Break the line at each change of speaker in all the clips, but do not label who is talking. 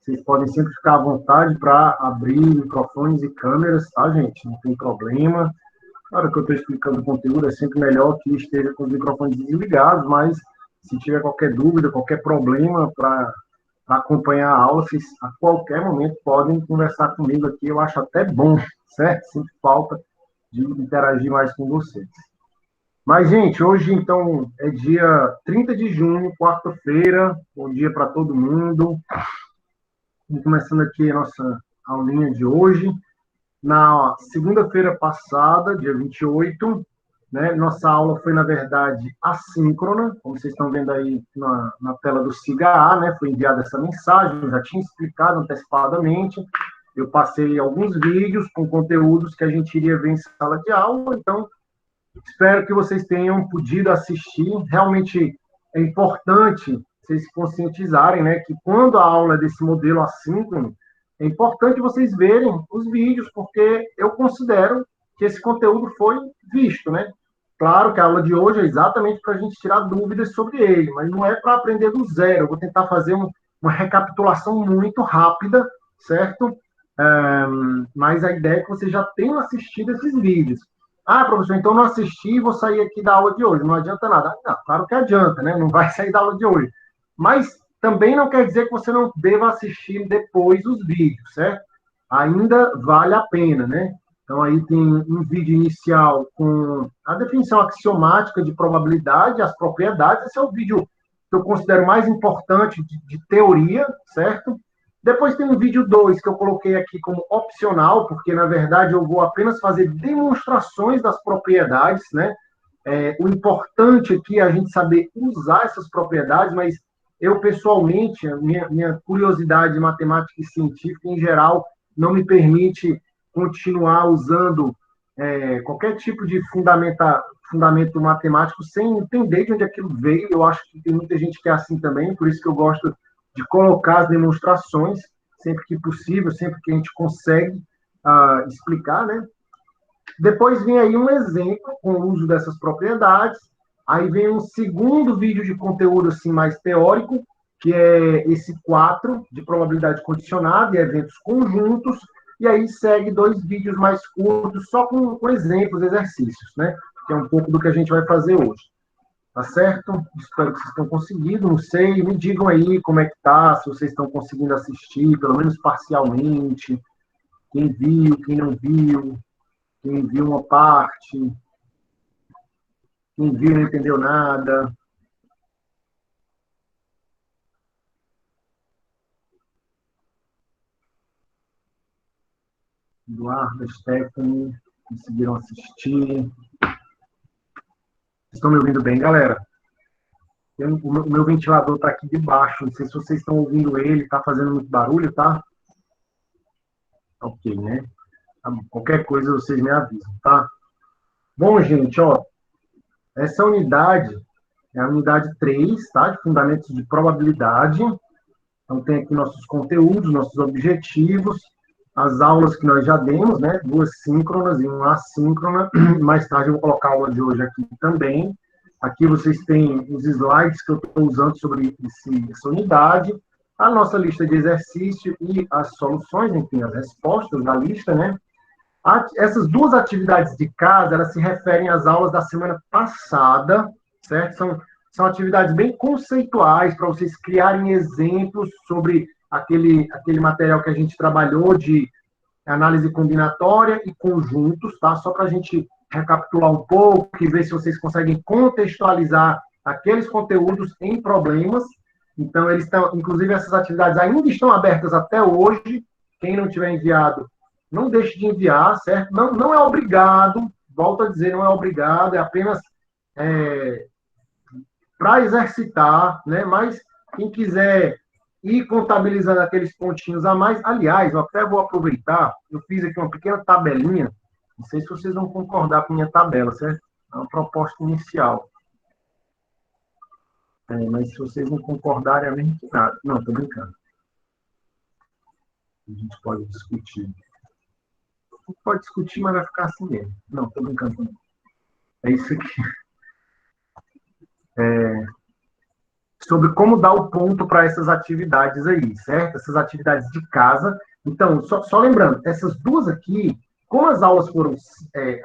Vocês podem sempre ficar à vontade para abrir microfones e câmeras, tá, gente? Não tem problema. Na hora que eu estou explicando o conteúdo, é sempre melhor que esteja com os microfones desligados, mas se tiver qualquer dúvida, qualquer problema para acompanhar a aula, vocês a qualquer momento podem conversar comigo aqui. Eu acho até bom, certo? Sinto falta de interagir mais com vocês. Mas, gente, hoje, então, é dia 30 de junho, quarta-feira. Bom dia para todo mundo. Estamos começando aqui a nossa aulinha de hoje. Na segunda-feira passada, dia 28, né, nossa aula foi, na verdade, assíncrona, como vocês estão vendo aí na tela do SIGA, né, foi enviada essa mensagem, eu já tinha explicado antecipadamente, eu passei alguns vídeos com conteúdos que a gente iria ver em sala de aula, então espero que vocês tenham podido assistir. Realmente é importante vocês se conscientizarem, né, que quando a aula é desse modelo assíncrono, é importante vocês verem os vídeos, porque eu considero que esse conteúdo foi visto, né? Claro que a aula de hoje é exatamente para a gente tirar dúvidas sobre ele, mas não é para aprender do zero. Eu vou tentar fazer uma recapitulação muito rápida, certo? Mas a ideia é que vocês já tenham assistido esses vídeos. Ah, professor, então não assisti e vou sair aqui da aula de hoje. Não adianta nada. Não, claro que adianta, né? Não vai sair da aula de hoje. Mas também não quer dizer que você não deva assistir depois os vídeos, certo? Ainda vale a pena, né? Então, aí tem um vídeo inicial com a definição axiomática de probabilidade, as propriedades. Esse é o vídeo que eu considero mais importante de teoria, certo? Depois tem um vídeo 2 que eu coloquei aqui como opcional, porque, na verdade, eu vou apenas fazer demonstrações das propriedades, né? O importante aqui é a gente saber usar essas propriedades, mas eu, pessoalmente, a minha curiosidade matemática e científica, em geral, não me permite continuar usando qualquer tipo de fundamento matemático sem entender de onde aquilo veio. Eu acho que tem muita gente que é assim também, por isso que eu gosto de colocar as demonstrações sempre que possível, sempre que a gente consegue explicar, né? Depois vem aí um exemplo com o uso dessas propriedades. Aí vem um segundo vídeo de conteúdo assim mais teórico, que é esse 4 de probabilidade condicionada e eventos conjuntos. E aí segue 2 vídeos mais curtos, só com exemplos, exercícios, né? Que é um pouco do que a gente vai fazer hoje. Tá certo? Espero que vocês tenham conseguido. Não sei, me digam aí como é que tá, se vocês estão conseguindo assistir, pelo menos parcialmente. Quem viu, quem não viu, quem viu uma parte, quem viu não entendeu nada. Eduardo, Stephanie, conseguiram assistir. Estão me ouvindo bem, galera? O meu ventilador está aqui debaixo. Não sei se vocês estão ouvindo ele. Está fazendo muito barulho, tá? Ok, né? Qualquer coisa vocês me avisam, tá? Bom, gente, ó, essa unidade é a unidade 3, tá? De fundamentos de probabilidade. Então, tem aqui nossos conteúdos, nossos objetivos, as aulas que nós já demos, né? 2 síncronas e uma assíncrona. Mais tarde eu vou colocar a aula de hoje aqui também. Aqui vocês têm os slides que eu estou usando sobre essa unidade, a nossa lista de exercício e as soluções, enfim, as respostas da lista, né? Essas 2 atividades de casa, elas se referem às aulas da semana passada, certo? São atividades bem conceituais para vocês criarem exemplos sobre aquele material que a gente trabalhou de análise combinatória e conjuntos, tá? Só para a gente recapitular um pouco e ver se vocês conseguem contextualizar aqueles conteúdos em problemas. Então, inclusive, essas atividades ainda estão abertas até hoje. Quem não tiver enviado, não deixe de enviar, certo? Não é obrigado, volto a dizer, não é obrigado, é apenas para exercitar, né? Mas quem quiser ir contabilizando aqueles pontinhos a mais, aliás, eu até vou aproveitar, eu fiz aqui uma pequena tabelinha, não sei se vocês vão concordar com a minha tabela, certo? É uma proposta inicial. Mas se vocês não concordarem, é mesmo que nada. Não, estou brincando. A gente pode discutir. Pode discutir, mas vai ficar assim mesmo. Não, estou brincando também. É isso aqui. sobre como dar o ponto para essas atividades aí, certo? Essas atividades de casa. Então, só lembrando, essas duas aqui, como as aulas foram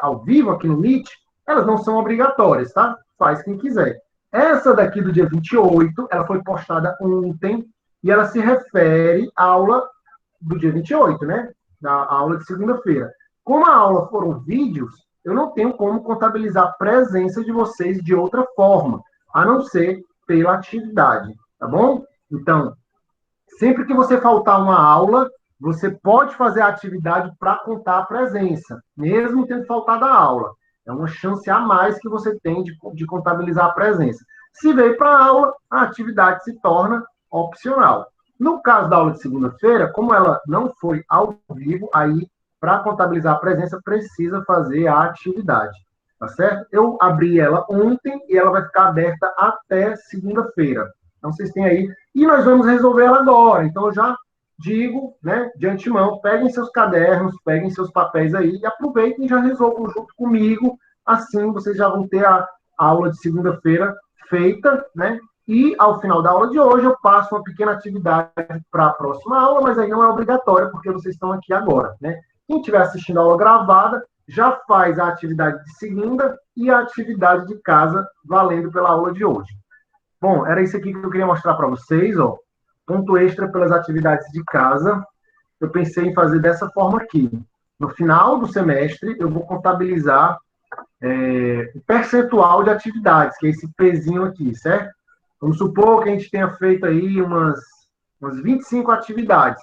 ao vivo aqui no Meet, elas não são obrigatórias, tá? Faz quem quiser. Essa daqui do dia 28, ela foi postada ontem e ela se refere à aula do dia 28, né? Da aula de segunda-feira. Como a aula foram vídeos, eu não tenho como contabilizar a presença de vocês de outra forma, a não ser pela atividade, tá bom? Então, sempre que você faltar uma aula, você pode fazer a atividade para contar a presença, mesmo tendo faltado a aula. É uma chance a mais que você tem de contabilizar a presença. Se veio para a aula, a atividade se torna opcional. No caso da aula de segunda-feira, como ela não foi ao vivo, aí, para contabilizar a presença, precisa fazer a atividade. Tá certo? Eu abri ela ontem e ela vai ficar aberta até segunda-feira. Então, vocês têm aí. E nós vamos resolver ela agora. Então, eu já digo, né, de antemão, peguem seus cadernos, peguem seus papéis aí e aproveitem e já resolvam junto comigo. Assim, vocês já vão ter a aula de segunda-feira feita, né? E, ao final da aula de hoje, eu passo uma pequena atividade para a próxima aula, mas aí não é obrigatória, porque vocês estão aqui agora, né? Quem estiver assistindo a aula gravada, já faz a atividade de segunda e a atividade de casa valendo pela aula de hoje. Bom, era isso aqui que eu queria mostrar para vocês, ó. Ponto extra pelas atividades de casa. Eu pensei em fazer dessa forma aqui. No final do semestre, eu vou contabilizar o percentual de atividades, que é esse pezinho aqui, certo? Vamos supor que a gente tenha feito aí umas 25 atividades,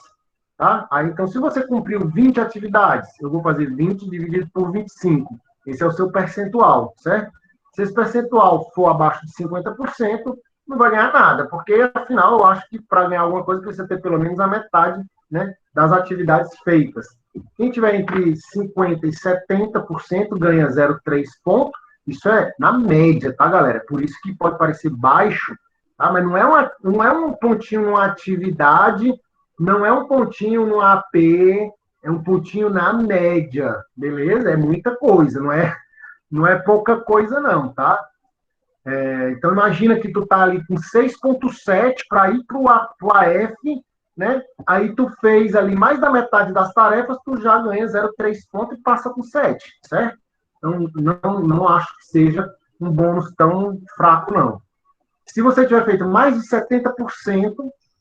tá? Aí, então, se você cumpriu 20 atividades, eu vou fazer 20 dividido por 25. Esse é o seu percentual, certo? Se esse percentual for abaixo de 50%, não vai ganhar nada, porque, afinal, eu acho que para ganhar alguma coisa precisa ter pelo menos a metade, né, das atividades feitas. Quem tiver entre 50% e 70% ganha 0,3 pontos. Isso é na média, tá, galera? Por isso que pode parecer baixo, tá? Mas não é um pontinho numa atividade, não é um pontinho no AP, é um pontinho na média, beleza? É muita coisa, não é pouca coisa não, tá? Então, imagina que tu tá ali com 6,7 para ir para o AF, né? Aí tu fez ali mais da metade das tarefas, tu já ganha 0,3 pontos e passa com 7, certo? Então, não acho que seja um bônus tão fraco, não. Se você tiver feito mais de 70%,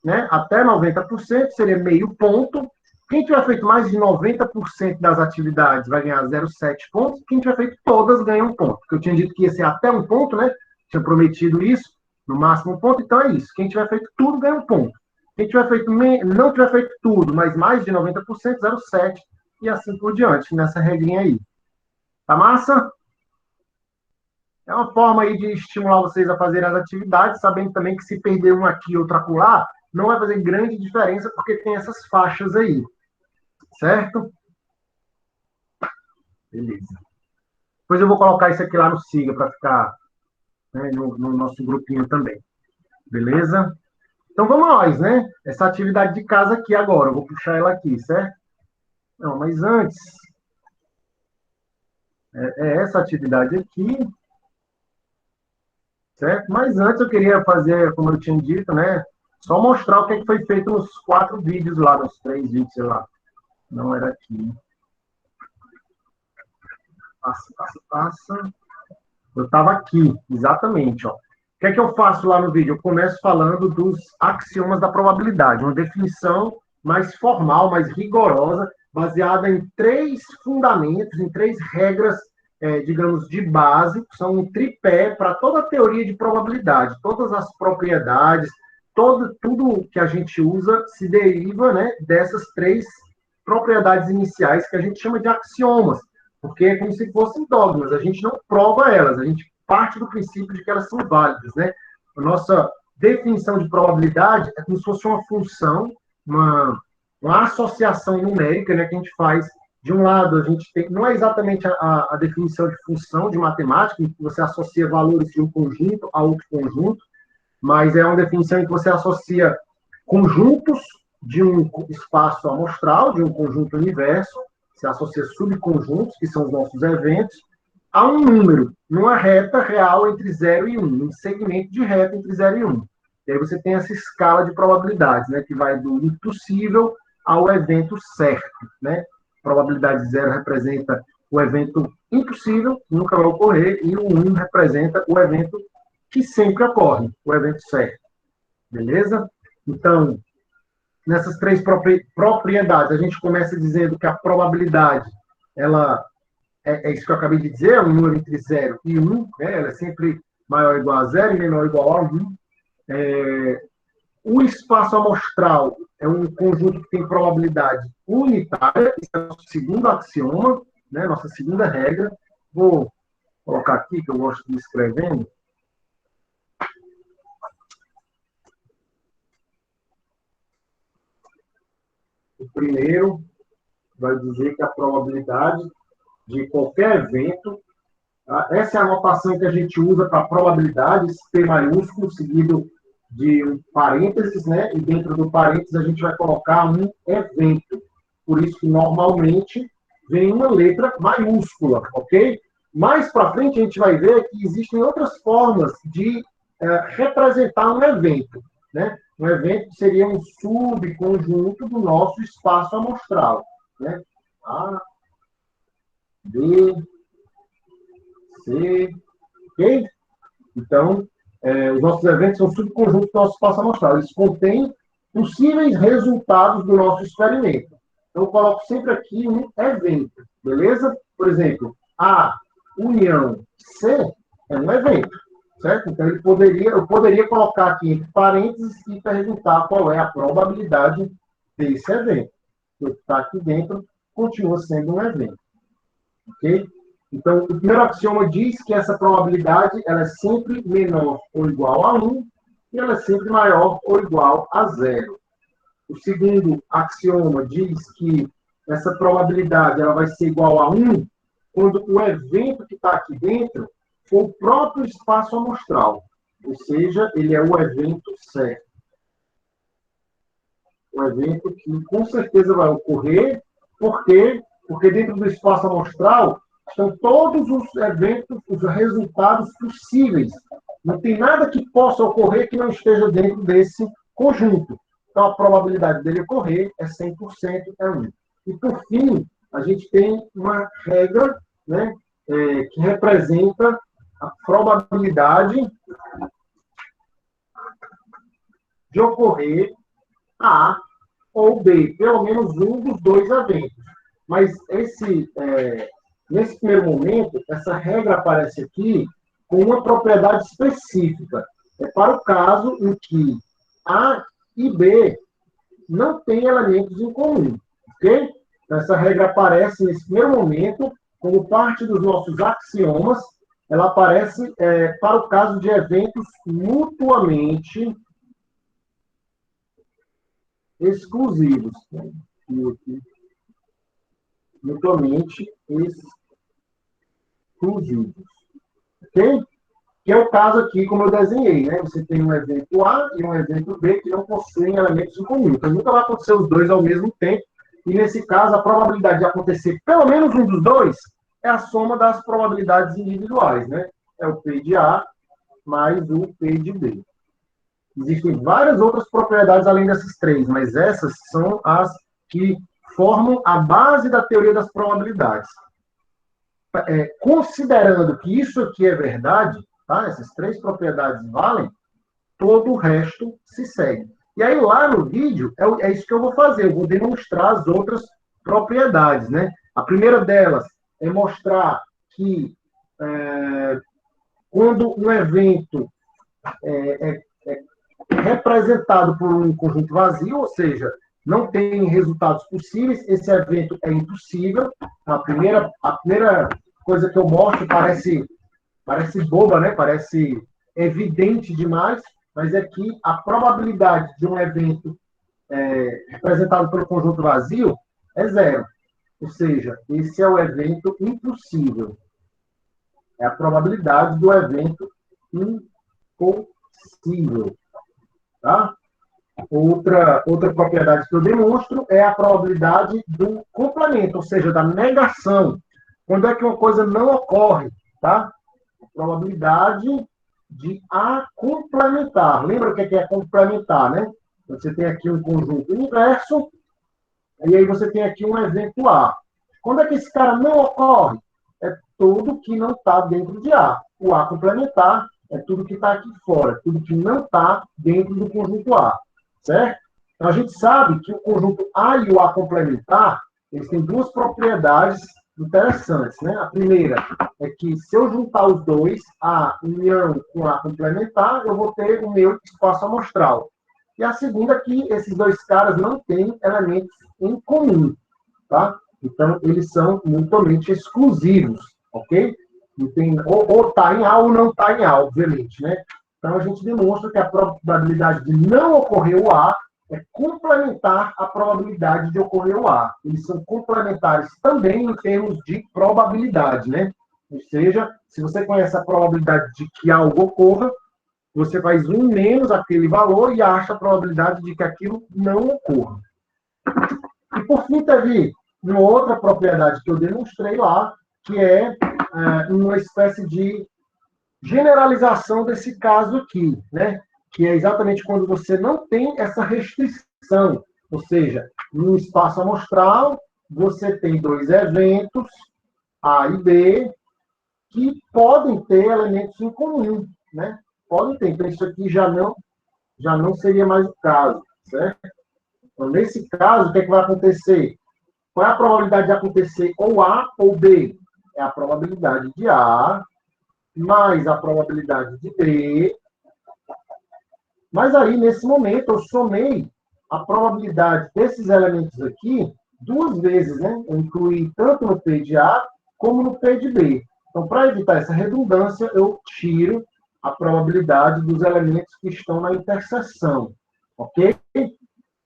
né, até 90%, seria meio ponto. Quem tiver feito mais de 90% das atividades vai ganhar 0,7 pontos. Quem tiver feito todas ganha um ponto. Porque eu tinha dito que ia ser até um ponto, né? Tinha prometido isso, no máximo um ponto. Então é isso. Quem tiver feito tudo ganha um ponto. Quem tiver feito não tiver feito tudo, mas mais de 90%, 0,7 e assim por diante, nessa regrinha aí. Tá massa? É uma forma aí de estimular vocês a fazerem as atividades, sabendo também que se perder um aqui e outro acolá, não vai fazer grande diferença, porque tem essas faixas aí. Certo? Beleza. Depois eu vou colocar isso aqui lá no Siga, para ficar, né, no nosso grupinho também. Beleza? Então vamos nós, né? Essa atividade de casa aqui agora, eu vou puxar ela aqui, certo? Não, mas antes, essa atividade aqui, certo? Mas antes eu queria fazer, como eu tinha dito, né? Só mostrar o que foi feito nos 4 vídeos lá, nos 3 vídeos, sei lá. Não era aqui. Passa. Eu estava aqui, exatamente, ó. O que é que eu faço lá no vídeo? Eu começo falando dos axiomas da probabilidade, uma definição mais formal, mais rigorosa, baseada em 3 fundamentos, em 3 regras, digamos, de base, que são um tripé para toda a teoria de probabilidade. Todas as propriedades, tudo que a gente usa se deriva, né, dessas 3 propriedades iniciais que a gente chama de axiomas, porque é como se fossem dogmas, a gente não prova elas, a gente parte do princípio de que elas são válidas, né? A nossa definição de probabilidade é como se fosse uma função, uma associação numérica, né, que a gente faz. De um lado, a gente tem, não é exatamente a definição de função de matemática, em que você associa valores de um conjunto a outro conjunto, mas é uma definição em que você associa conjuntos de um espaço amostral, de um conjunto universo, se associa subconjuntos, que são os nossos eventos, a um número, numa reta real entre 0 e 1, um segmento de reta entre 0 e 1. E aí você tem essa escala de probabilidades, né, que vai do impossível ao evento certo, né? Probabilidade zero representa o evento impossível, que nunca vai ocorrer, e o 1 representa o evento que sempre ocorre, o evento certo. Beleza? Então, nessas três propriedades, a gente começa dizendo que a probabilidade, ela é isso que eu acabei de dizer, é um número entre 0 e 1, né? Ela é sempre maior ou igual a 0 e menor ou igual a 1. O espaço amostral é um conjunto que tem probabilidade unitária, esse é o nosso segundo axioma, né? Nossa segunda regra. Vou colocar aqui, que eu gosto de escrevendo. O primeiro vai dizer que a probabilidade de qualquer evento, tá? Essa é a notação que a gente usa para probabilidades, P maiúsculo, seguido de um parênteses, né? E dentro do parênteses a gente vai colocar um evento. Por isso que normalmente vem uma letra maiúscula, ok? Mais para frente a gente vai ver que existem outras formas de representar um evento, né? Um evento seria um subconjunto do nosso espaço amostral, né? A, B, C, ok? Então, os nossos eventos são subconjuntos do nosso espaço amostral. Eles contêm possíveis resultados do nosso experimento. Então, eu coloco sempre aqui um evento, beleza? Por exemplo, A união C é um evento, certo? Então, eu poderia colocar aqui entre parênteses e perguntar qual é a probabilidade desse evento. O que está aqui dentro continua sendo um evento, ok? Então, o primeiro axioma diz que essa probabilidade ela é sempre menor ou igual a 1 e ela é sempre maior ou igual a 0. O segundo axioma diz que essa probabilidade ela vai ser igual a 1 quando o evento que está aqui dentro for o próprio espaço amostral, ou seja, ele é o evento certo. O evento que com certeza vai ocorrer, porque dentro do espaço amostral estão todos os eventos, os resultados possíveis. Não tem nada que possa ocorrer que não esteja dentro desse conjunto. Então, a probabilidade dele ocorrer é 100%, é 1. E, por fim, a gente tem uma regra, né, que representa a probabilidade de ocorrer A ou B, pelo menos um dos dois eventos. Mas nesse primeiro momento, essa regra aparece aqui com uma propriedade específica. É para o caso em que A e B não têm elementos em comum, ok? Essa regra aparece nesse primeiro momento como parte dos nossos axiomas. Ela aparece para o caso de eventos mutuamente exclusivos. Mutuamente exclusivos. Ok? Que é o caso aqui, como eu desenhei, né? Você tem um evento A e um evento B que não possuem elementos em comum. Então, nunca vai acontecer os dois ao mesmo tempo. E, nesse caso, a probabilidade de acontecer pelo menos um dos dois é a soma das probabilidades individuais, né? É o P de A mais o P de B. Existem várias outras propriedades além dessas três, mas essas são as que formam a base da teoria das probabilidades. Considerando que isso aqui é verdade, tá? Essas três propriedades valem, todo o resto se segue. E aí, lá no vídeo, é isso que eu vou fazer. Eu vou demonstrar as outras propriedades, né? A primeira delas é mostrar que quando um evento é representado por um conjunto vazio, ou seja, não tem resultados possíveis, esse evento é impossível. A primeira coisa que eu mostro parece boba, né? Parece evidente demais, mas é que a probabilidade de um evento representado pelo conjunto vazio é zero. Ou seja, esse é o evento impossível. É a probabilidade do evento impossível. Tá? Outra propriedade que eu demonstro é a probabilidade do complemento, ou seja, da negação. Quando é que uma coisa não ocorre, tá? A probabilidade de A complementar. Lembra o que é complementar, né? Você tem aqui um conjunto inverso, e aí você tem aqui um evento A. Quando é que esse cara não ocorre? É tudo que não está dentro de A. O A complementar é tudo que está aqui fora, tudo que não está dentro do conjunto A, certo? Então, a gente sabe que o conjunto A e o A complementar, eles têm duas propriedades interessantes, né? A primeira é que, se eu juntar os dois, A união com A complementar, eu vou ter o meu espaço amostral. E a segunda é que esses dois caras não têm elementos em comum, tá? Então, eles são mutuamente exclusivos, ok? E tem, ou tá em A ou não está em A, obviamente, né? Então, a gente demonstra que a probabilidade de não ocorrer o A é complementar à probabilidade de ocorrer o A. Eles são complementares também em termos de probabilidade, né? Ou seja, se você conhece a probabilidade de que algo ocorra, você faz um menos aquele valor e acha a probabilidade de que aquilo não ocorra. E, por fim, teve uma outra propriedade que eu demonstrei lá, que é uma espécie de generalização desse caso aqui, né? Que é exatamente quando você não tem essa restrição. Ou seja, no espaço amostral, você tem dois eventos, A e B, que podem ter elementos em comum, né? Podem ter. Então, isso aqui já não seria mais o caso, certo? Então, nesse caso, o que, é que vai acontecer? Qual é a probabilidade de acontecer ou A ou B? É a probabilidade de A mais a probabilidade de B. Mas aí, nesse momento, eu somei a probabilidade desses elementos aqui duas vezes, né? Eu incluí tanto no P de A como no P de B. Então, para evitar essa redundância, eu tiro a probabilidade dos elementos que estão na interseção. Ok?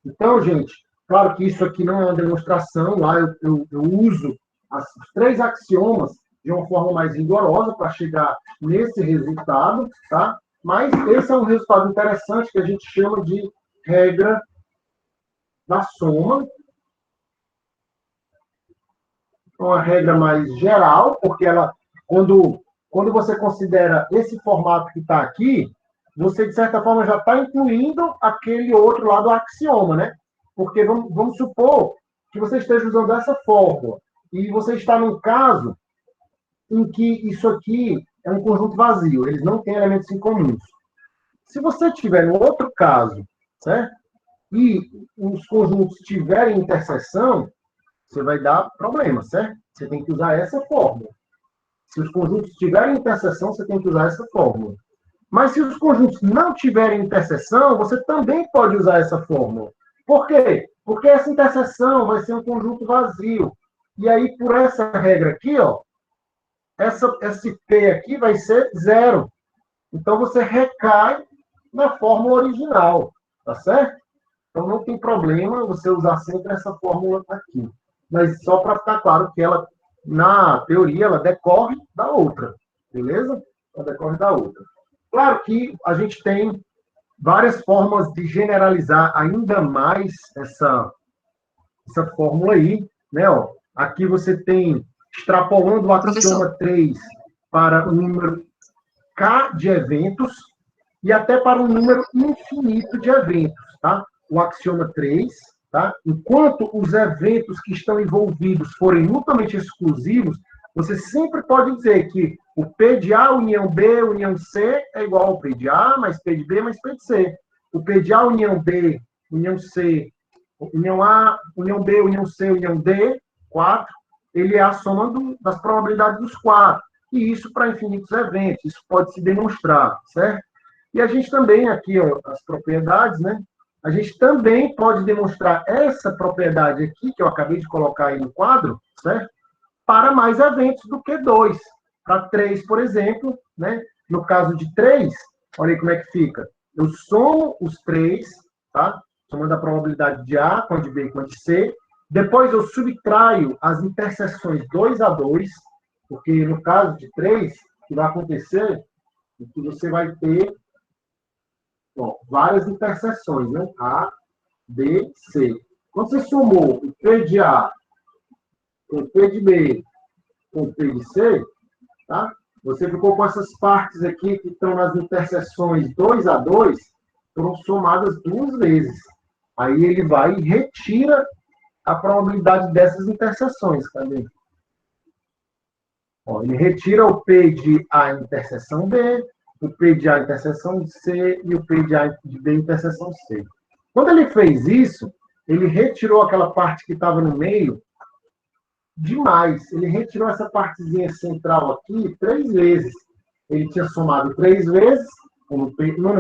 Então, gente, claro que isso aqui não é uma demonstração, lá eu uso os três axiomas de uma forma mais rigorosa para chegar nesse resultado, tá? Mas esse é um resultado interessante que a gente chama de regra da soma, uma regra mais geral, porque ela, quando você considera esse formato que está aqui, você, de certa forma, já está incluindo aquele outro lado do axioma, né? Porque vamos supor que você esteja usando essa fórmula e você está num caso em que isso aqui é um conjunto vazio, eles não têm elementos em comuns. Se você tiver no outro caso, certo? E os conjuntos tiverem interseção, você vai dar problema, certo? Você tem que usar essa fórmula. Se os conjuntos tiverem interseção, você tem que usar essa fórmula. Mas se os conjuntos não tiverem interseção, você também pode usar essa fórmula. Por quê? Porque essa interseção vai ser um conjunto vazio. E aí, por essa regra aqui, ó, esse P aqui vai ser zero. Então, você recai na fórmula original, tá certo? Então, não tem problema você usar sempre essa fórmula aqui. Mas só para ficar claro que ela, na teoria, ela decorre da outra, beleza? Ela decorre da outra. Claro que a gente tem várias formas de generalizar ainda mais essa fórmula aí, né? Ó, aqui você tem, extrapolando o axioma 3 para o número K de eventos e até para um número infinito de eventos, tá? O axioma 3, tá? Enquanto os eventos que estão envolvidos forem mutuamente exclusivos, você sempre pode dizer que o P de A união B união C é igual ao P de A mais P de B mais P de C. O P de A união B união C, união A, união B, união C, união D, 4, ele é a soma das probabilidades dos quatro. E isso para infinitos eventos, isso pode se demonstrar, certo? E a gente também, aqui, ó, as propriedades, né? A gente também pode demonstrar essa propriedade aqui, que eu acabei de colocar aí no quadro, certo? Para mais eventos do que dois. Para três, por exemplo, né? No caso de três, olha aí como é que fica. Eu somo os três, tá? Somando a probabilidade de A com a de B com a de C. Depois eu subtraio as interseções 2 a 2, porque no caso de 3, o que vai acontecer é que você vai ter várias interseções, né? A, B, C. Quando você somou o P de A com o P de B com o P de C, tá? Você ficou com essas partes aqui que estão nas interseções 2 a 2, foram somadas 2 vezes. Aí ele vai e retira a probabilidade dessas interseções. Cadê? Ó, ele retira o P de A interseção B, o P de A interseção C e o P de A de B interseção C. Quando ele fez isso, ele retirou aquela parte que estava no meio demais. Ele retirou essa partezinha central aqui 3 vezes. Ele tinha somado 3 vezes, um no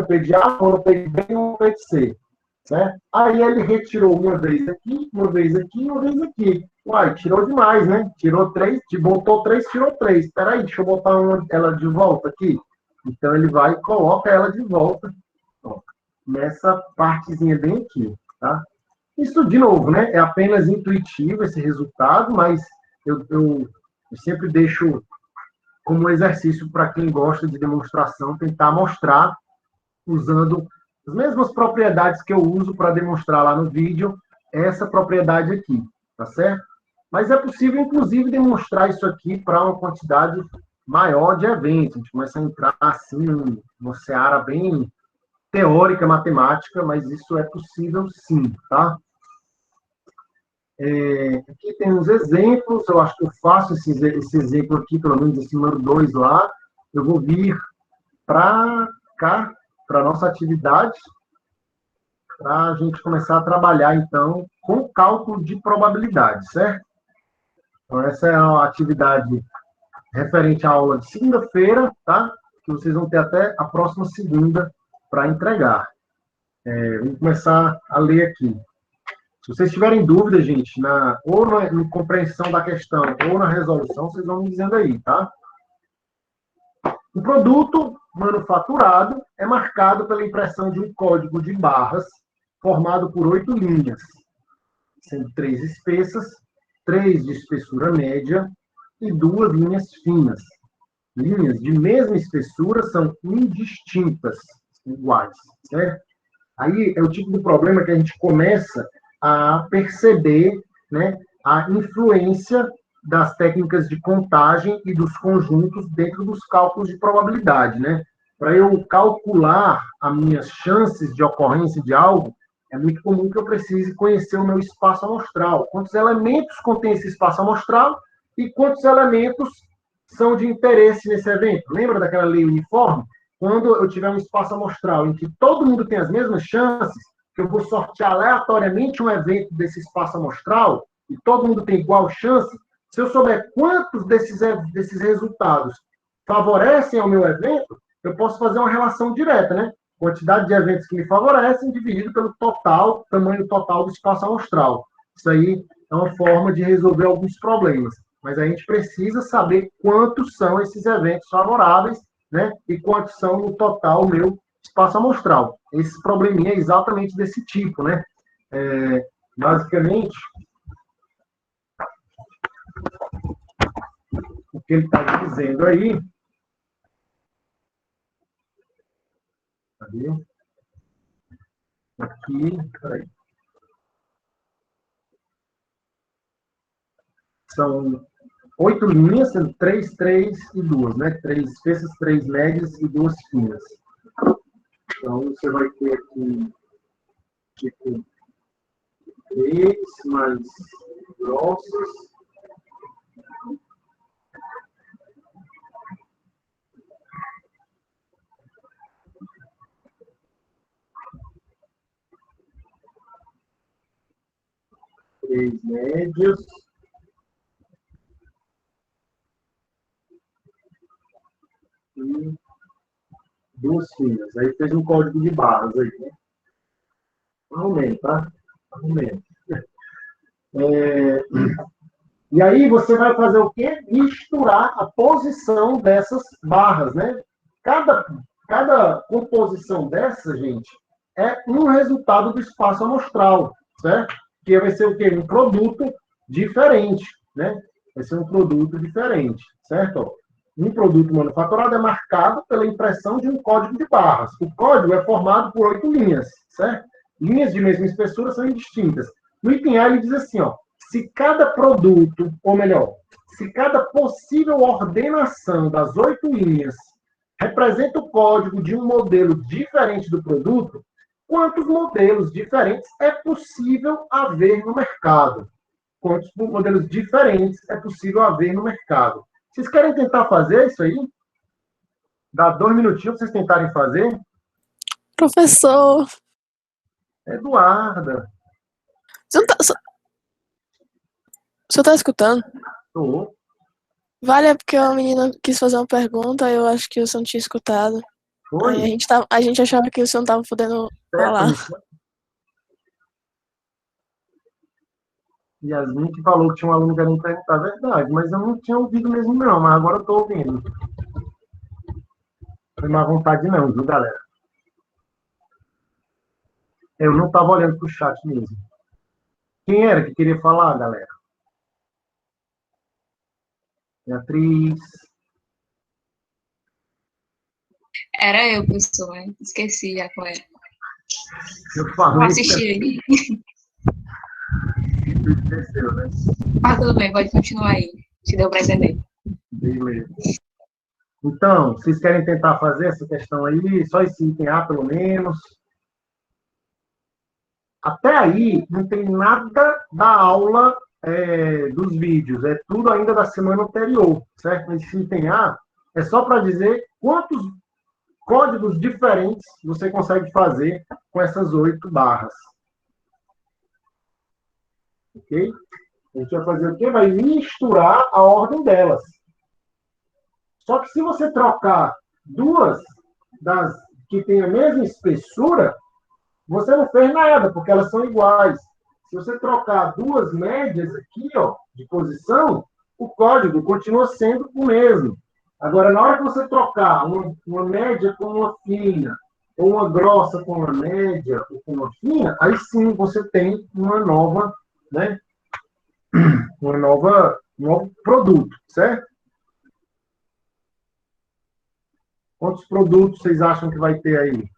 P de A, um no P de B e um no P de C. Certo? Aí ele retirou uma vez aqui, uma vez aqui, uma vez aqui. Uai, tirou demais, né? Tirou 3, botou 3, tirou 3. Espera aí, deixa eu botar ela de volta aqui. Então, ele vai e coloca ela de volta, ó, nessa partezinha bem aqui, tá? Isso, de novo, né? É apenas intuitivo esse resultado, mas eu sempre deixo como exercício para quem gosta de demonstração, tentar mostrar usando as mesmas propriedades que eu uso para demonstrar lá no vídeo, essa propriedade aqui, tá certo? Mas é possível, inclusive, demonstrar isso aqui para uma quantidade maior de eventos. A gente começa a entrar, assim, numa seara bem teórica, matemática, mas isso é possível sim, tá? Aqui tem uns exemplos, eu acho que eu faço esse exemplo aqui, pelo menos esse número 2 lá. Eu vou vir para cá, para a nossa atividade, para a gente começar a trabalhar, então, com cálculo de probabilidade, certo? Então, essa é a atividade referente à aula de segunda-feira, tá? Que vocês vão ter até a próxima segunda para entregar. Vamos começar a ler aqui. Se vocês tiverem dúvida, gente, ou na compreensão da questão ou na resolução, vocês vão me dizendo aí, tá? O produto manufaturado é marcado pela impressão de um código de barras formado por 8 linhas, sendo 3 espessas, 3 de espessura média e 2 linhas finas. Linhas de mesma espessura são indistintas, iguais, certo? Aí é o tipo de problema que a gente começa a perceber, né, a influência das técnicas de contagem e dos conjuntos dentro dos cálculos de probabilidade, né? Para eu calcular as minhas chances de ocorrência de algo, é muito comum que eu precise conhecer o meu espaço amostral. Quantos elementos contém esse espaço amostral e quantos elementos são de interesse nesse evento? Lembra daquela lei uniforme? Quando eu tiver um espaço amostral em que todo mundo tem as mesmas chances, que eu vou sortear aleatoriamente um evento desse espaço amostral, e todo mundo tem igual chance, se eu souber quantos desses resultados favorecem ao meu evento, eu posso fazer uma relação direta, né? Quantidade de eventos que me favorecem dividido pelo total, tamanho total do espaço amostral. Isso aí é uma forma de resolver alguns problemas. Mas a gente precisa saber quantos são esses eventos favoráveis, né? E quantos são no total o meu espaço amostral. Esse probleminha é exatamente desse tipo, né? Basicamente, o que ele está dizendo aí. Cadê? Aqui, peraí. São 8 linhas, sendo 3, 3 e 2, né? 3 espessas, 3 médias e 2 finas. Então, você vai ter aqui, tipo, 3 mais grossas. Três médias. E 2 finas. Aí fez um código de barras aí, né? Arrumei, tá? Arrumei. E aí você vai fazer o quê? Misturar a posição dessas barras, né? Cada composição dessa, gente, é um resultado do espaço amostral, certo? Que vai ser o quê? Um produto diferente, né? Vai ser um produto diferente, certo? Um produto manufaturado é marcado pela impressão de um código de barras. O código é formado por 8 linhas, certo? Linhas de mesma espessura são indistintas. No item A, ele diz assim, ó, se cada produto, ou melhor, se cada possível ordenação das 8 linhas representa o código de um modelo diferente do produto, quantos modelos diferentes é possível haver no mercado? Quantos modelos diferentes é possível haver no mercado? Vocês querem tentar fazer isso aí? Dá 2 minutinhos para vocês tentarem fazer?
Professor.
Eduarda.
O senhor tá escutando?
Tô.
Vale, é porque uma menina quis fazer uma pergunta, eu acho que o senhor não tinha escutado.
Foi?
Aí a gente achava que o senhor não tava podendo falar.
Yasmin que falou que tinha um aluno querendo perguntar, verdade, mas eu não tinha ouvido mesmo não, mas agora eu tô ouvindo. Não foi má vontade não, viu, galera? Eu não tava olhando pro chat mesmo. Quem era que queria falar, galera? Beatriz.
Era eu, pessoal. Esqueci já qual era.
Eu falei.
Vou assistir.
Esqueceu, né?
Ah, tudo bem, pode continuar aí. Se deu para entender.
Beleza. Então, vocês querem tentar fazer essa questão aí? Só esse item A, pelo menos. Até aí, não tem nada da aula dos vídeos. É tudo ainda da semana anterior, certo? Esse item A é só para dizer quantos códigos diferentes você consegue fazer com essas 8 barras. Ok? A gente vai fazer o quê? Vai misturar a ordem delas. Só que se você trocar duas das que têm a mesma espessura, você não fez nada, porque elas são iguais. Se você trocar duas médias aqui, ó, de posição, o código continua sendo o mesmo. Agora, na hora que você trocar uma média com uma fina, ou uma grossa com uma média, ou com uma fina, aí sim você tem uma nova, né? Um novo produto, certo? Quantos produtos vocês acham que vai ter aí?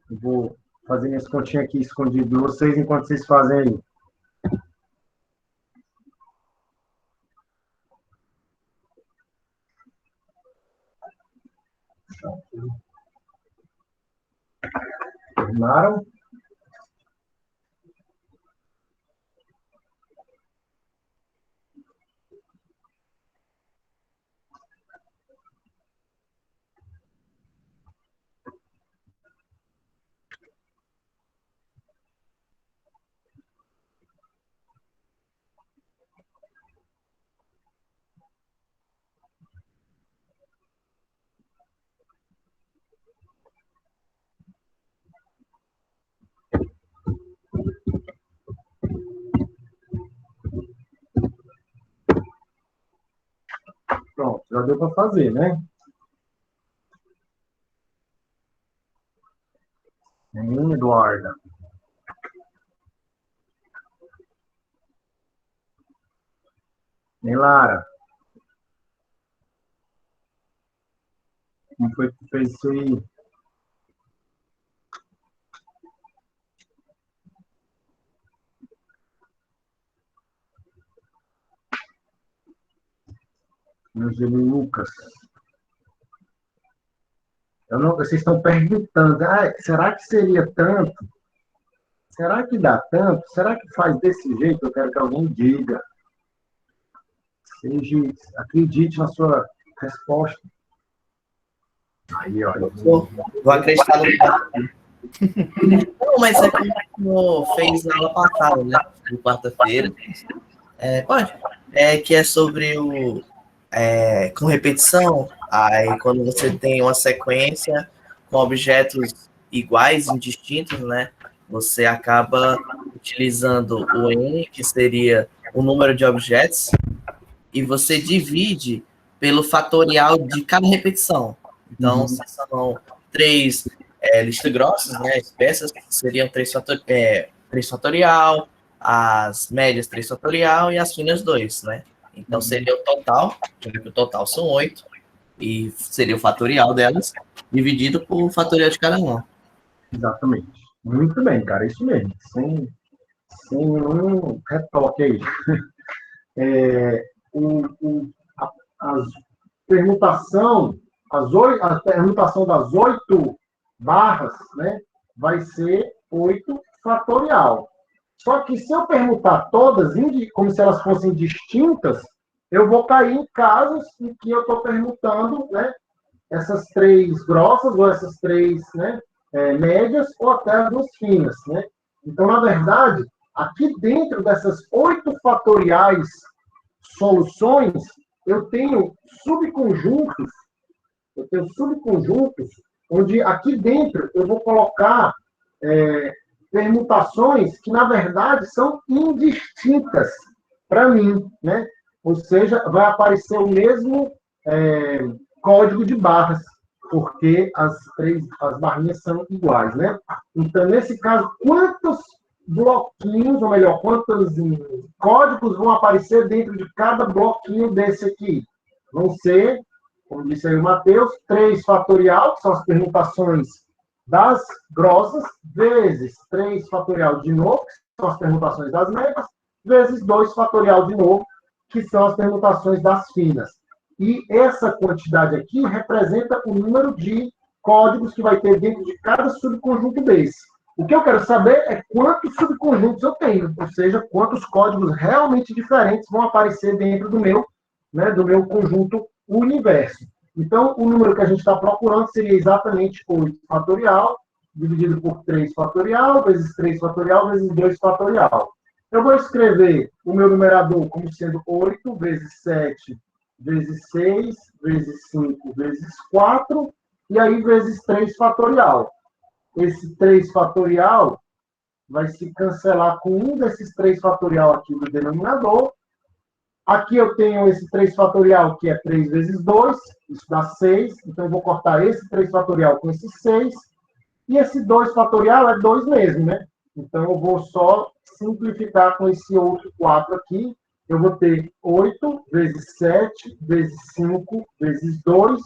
Eu vou fazer minhas continhas aqui escondido de vocês enquanto vocês fazem aí. Terminaram? Pronto, já deu para fazer, né? Eduarda. Nem Lara. Como foi que fez isso aí? Angeli Lucas. Vocês estão perguntando, será que seria tanto? Será que dá tanto? Será que faz desse jeito? Eu quero que alguém diga. Acredite na sua resposta. Aí, olha.
Vou acreditar no Não, mas é como fez na aula passada, né? De quarta-feira. Pode? Que é sobre o... com repetição. Aí, quando você tem uma sequência com objetos iguais, indistintos, né? Você acaba utilizando o N, que seria o número de objetos, e você divide pelo fatorial de cada repetição. Então, se são 3 listas grossas, né, espessas, seriam 3 fatorial, as médias 3 fatorial e as finas 2, né? Então, seria o total, já que o total são 8, e seria o fatorial delas, dividido por fatorial de cada uma.
Exatamente. Muito bem, cara, isso mesmo. sem nenhum retoque aí. As permutação, a permutação das 8 barras, né, vai ser 8 fatorial. Só que se eu permutar todas, como se elas fossem distintas, eu vou cair em casos em que eu estou permutando, né, essas 3 grossas, ou essas 3, né, médias, ou até as 2 finas. Né? Então, na verdade, aqui dentro dessas 8 fatoriais soluções, eu tenho subconjuntos, onde aqui dentro eu vou colocar permutações que, na verdade, são indistintas para mim, né? Ou seja, vai aparecer o mesmo código de barras, porque as barrinhas são iguais, né? Então, nesse caso, quantos bloquinhos, ou melhor, quantos códigos vão aparecer dentro de cada bloquinho desse aqui? Vão ser, como disse aí o Matheus, 3 fatorial, que são as permutações das grossas, vezes 3 fatorial de novo, que são as permutações das médias, vezes 2 fatorial de novo, que são as permutações das finas. E essa quantidade aqui representa o número de códigos que vai ter dentro de cada subconjunto desse. O que eu quero saber é quantos subconjuntos eu tenho, ou seja, quantos códigos realmente diferentes vão aparecer dentro do meu, né, do meu conjunto universo. Então, o número que a gente está procurando seria exatamente 8 fatorial, dividido por 3 fatorial, vezes 3 fatorial, vezes 2 fatorial. Eu vou escrever o meu numerador como sendo 8 vezes 7, vezes 6, vezes 5, vezes 4, e aí vezes 3 fatorial. Esse 3 fatorial vai se cancelar com um desses 3 fatorial aqui do denominador. Aqui eu tenho esse 3 fatorial, que é 3 vezes 2, isso dá 6. Então, eu vou cortar esse 3 fatorial com esse 6. E esse 2 fatorial é 2 mesmo, né? Então, eu vou só simplificar com esse outro 4 aqui. Eu vou ter 8 vezes 7 vezes 5 vezes 2.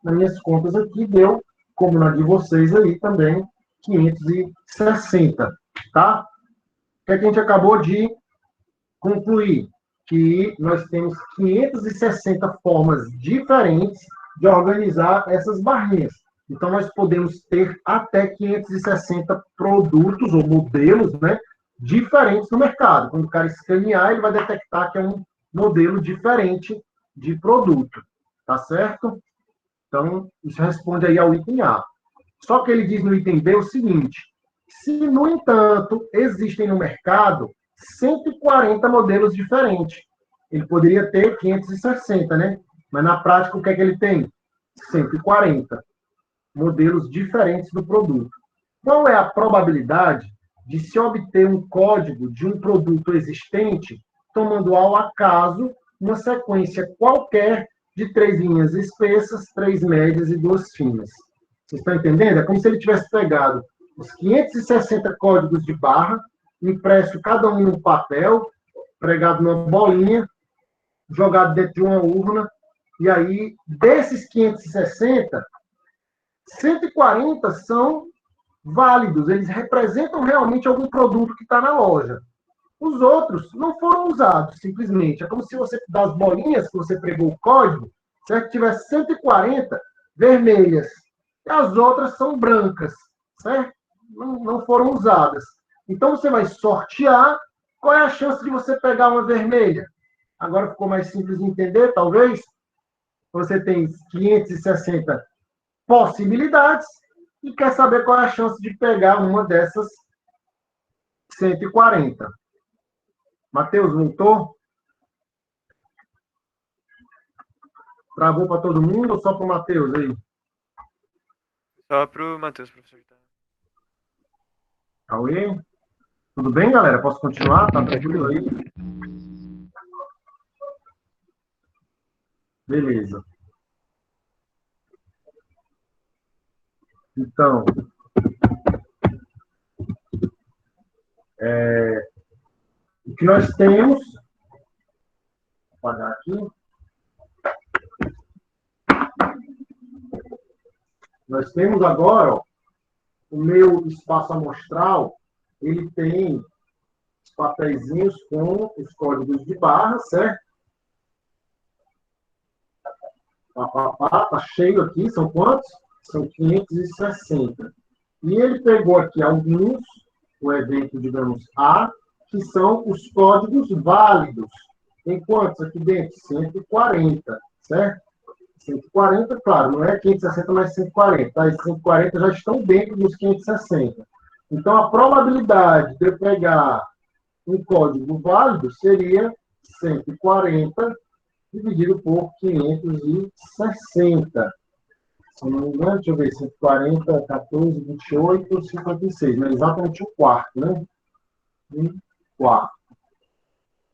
Nas minhas contas aqui, deu, como na de vocês aí também, 560, tá? O que a gente acabou de concluir? Que nós temos 560 formas diferentes de organizar essas barrinhas. Então, nós podemos ter até 560 produtos ou modelos, né, diferentes no mercado. Quando o cara escanear, ele vai detectar que é um modelo diferente de produto. Tá certo? Então, isso responde aí ao item A. Só que ele diz no item B o seguinte: se, no entanto, existem no mercado 140 modelos diferentes, ele poderia ter 560, né? Mas na prática, o que é que ele tem? 140 modelos diferentes do produto. Qual é a probabilidade de se obter um código de um produto existente, tomando ao acaso uma sequência qualquer de 3 linhas espessas, 3 médias e 2 finas? Vocês estão entendendo? É como se ele tivesse pegado os 560 códigos de barra, impresso cada um num papel, pregado numa bolinha, jogado dentro de uma urna, e aí, desses 560, 140 são válidos, eles representam realmente algum produto que está na loja. Os outros não foram usados, simplesmente. É como se você, das bolinhas que você pregou o código, certo? Tivesse 140 vermelhas, e as outras são brancas, certo? Não foram usadas. Então, você vai sortear. Qual é a chance de você pegar uma vermelha? Agora ficou mais simples de entender, talvez. Você tem 560 possibilidades e quer saber qual é a chance de pegar uma dessas 140. Matheus, voltou? Travou para todo mundo ou só para o Matheus aí?
Só para o Matheus, professor.
Cauê? Tudo bem, galera? Posso continuar? Tá tranquilo aí? Beleza. Então, o que nós temos... Vou apagar aqui. Nós temos agora, ó, o meu espaço amostral, ele tem os papeizinhos com os códigos de barra, certo? Tá cheio aqui, são quantos? São 560. E ele pegou aqui alguns, o evento, digamos, A, que são os códigos válidos. Tem quantos aqui dentro? 140, certo? 140, claro, não é 560, mas 140. Tá? Esses 140 já estão dentro dos 560. Então, a probabilidade de eu pegar um código válido seria 140 dividido por 560. Se não me engano, deixa eu ver, 140, 14, 28, 56. Não é exatamente o quarto, né? Um quarto.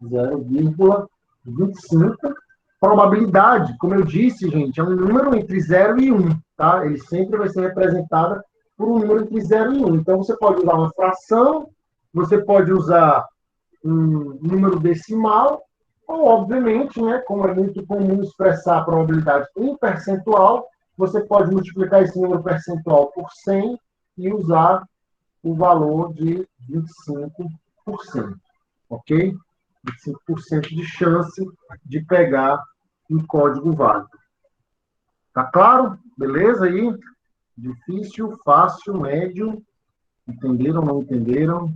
0,25. Probabilidade, como eu disse, gente, é um número entre 0 e 1, tá? Ele sempre vai ser representado por um número entre 0 e 1. Então, você pode usar uma fração, você pode usar um número decimal, ou, obviamente, né, como é muito comum expressar a probabilidade em percentual, você pode multiplicar esse número percentual por 100 e usar o valor de 25%, ok? 25% de chance de pegar um código válido. Tá claro? Beleza aí? Difícil, fácil, médio? Entenderam, não entenderam?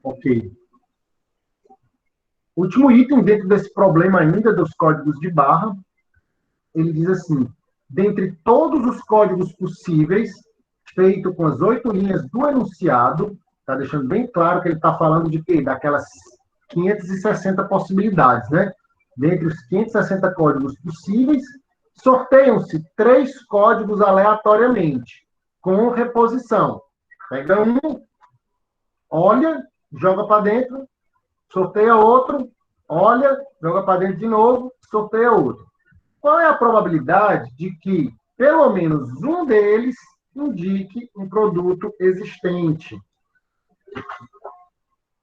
Ok. Último item dentro desse problema ainda dos códigos de barra, ele diz assim, dentre todos os códigos possíveis, feito com as 8 linhas do enunciado, está deixando bem claro que ele está falando de quê? Daquelas 560 possibilidades, né? Dentre os 560 códigos possíveis, sorteiam-se 3 códigos aleatoriamente, com reposição. Pega um, olha, joga para dentro, sorteia outro, olha, joga para dentro de novo, sorteia outro. Qual é a probabilidade de que pelo menos um deles indique um produto existente?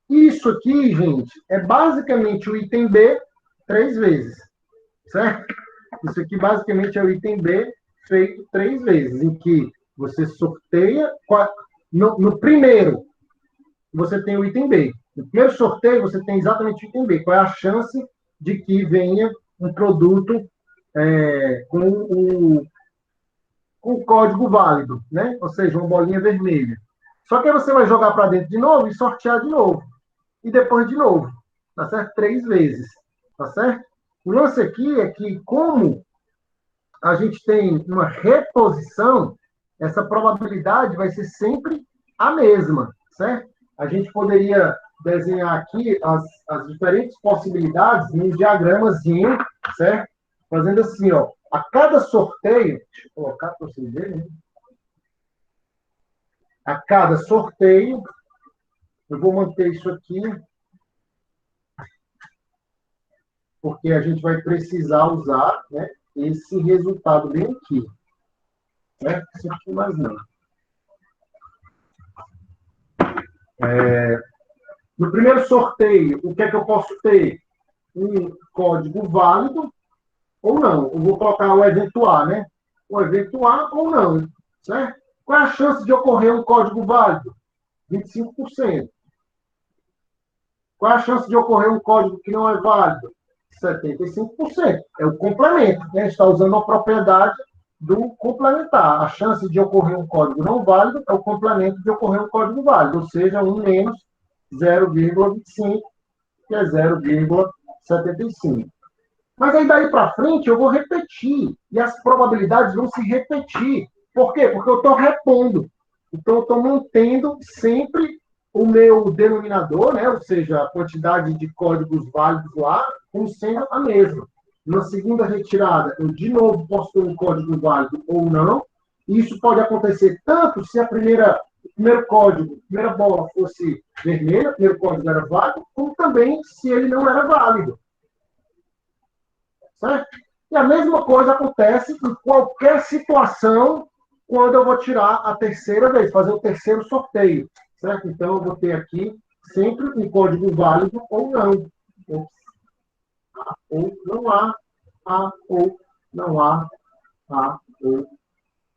Isso aqui, gente, é basicamente o item B 3 vezes, certo? Isso aqui basicamente é o item B feito 3 vezes, em que você sorteia... No primeiro, você tem o item B. No primeiro sorteio, você tem exatamente o item B. Qual é a chance de que venha um produto com o código válido, né? Ou seja, uma bolinha vermelha. Só que aí você vai jogar para dentro de novo e sortear de novo. E depois de novo. Tá certo? 3 vezes. Tá certo? O lance aqui é que, como a gente tem uma reposição, essa probabilidade vai ser sempre a mesma, certo? A gente poderia desenhar aqui as diferentes possibilidades em um diagramazinho, certo? Fazendo assim, ó, a cada sorteio, deixa eu colocar para vocês verem, né? A cada sorteio, eu vou manter isso aqui, porque a gente vai precisar usar, né, esse resultado bem aqui. Certo? Isso aqui mais não. No primeiro sorteio, o que é que eu posso ter? Um código válido ou não. Eu vou colocar o evento A, né? O evento A ou não, certo? Qual é a chance de ocorrer um código válido? 25%. Qual é a chance de ocorrer um código que não é válido? 75%. É o complemento, né? A gente está usando a propriedade do complementar. A chance de ocorrer um código não válido é o complemento de ocorrer um código válido, ou seja, 1 menos 0,25, que é 0,75. Mas aí daí para frente eu vou repetir, e as probabilidades vão se repetir. Por quê? Porque eu estou repondo. Então eu estou mantendo sempre o meu denominador, né? Ou seja, a quantidade de códigos válidos lá, como sendo a mesma. Na segunda retirada, eu de novo posso ter um código válido ou não. E isso pode acontecer tanto se o primeiro código, a primeira bola fosse vermelha, o primeiro código era válido, como também se ele não era válido. Certo? E a mesma coisa acontece em qualquer situação quando eu vou tirar a terceira vez, fazer o terceiro sorteio. Certo? Então, eu vou ter aqui sempre um código válido ou não. Ou não há, ou não há, ou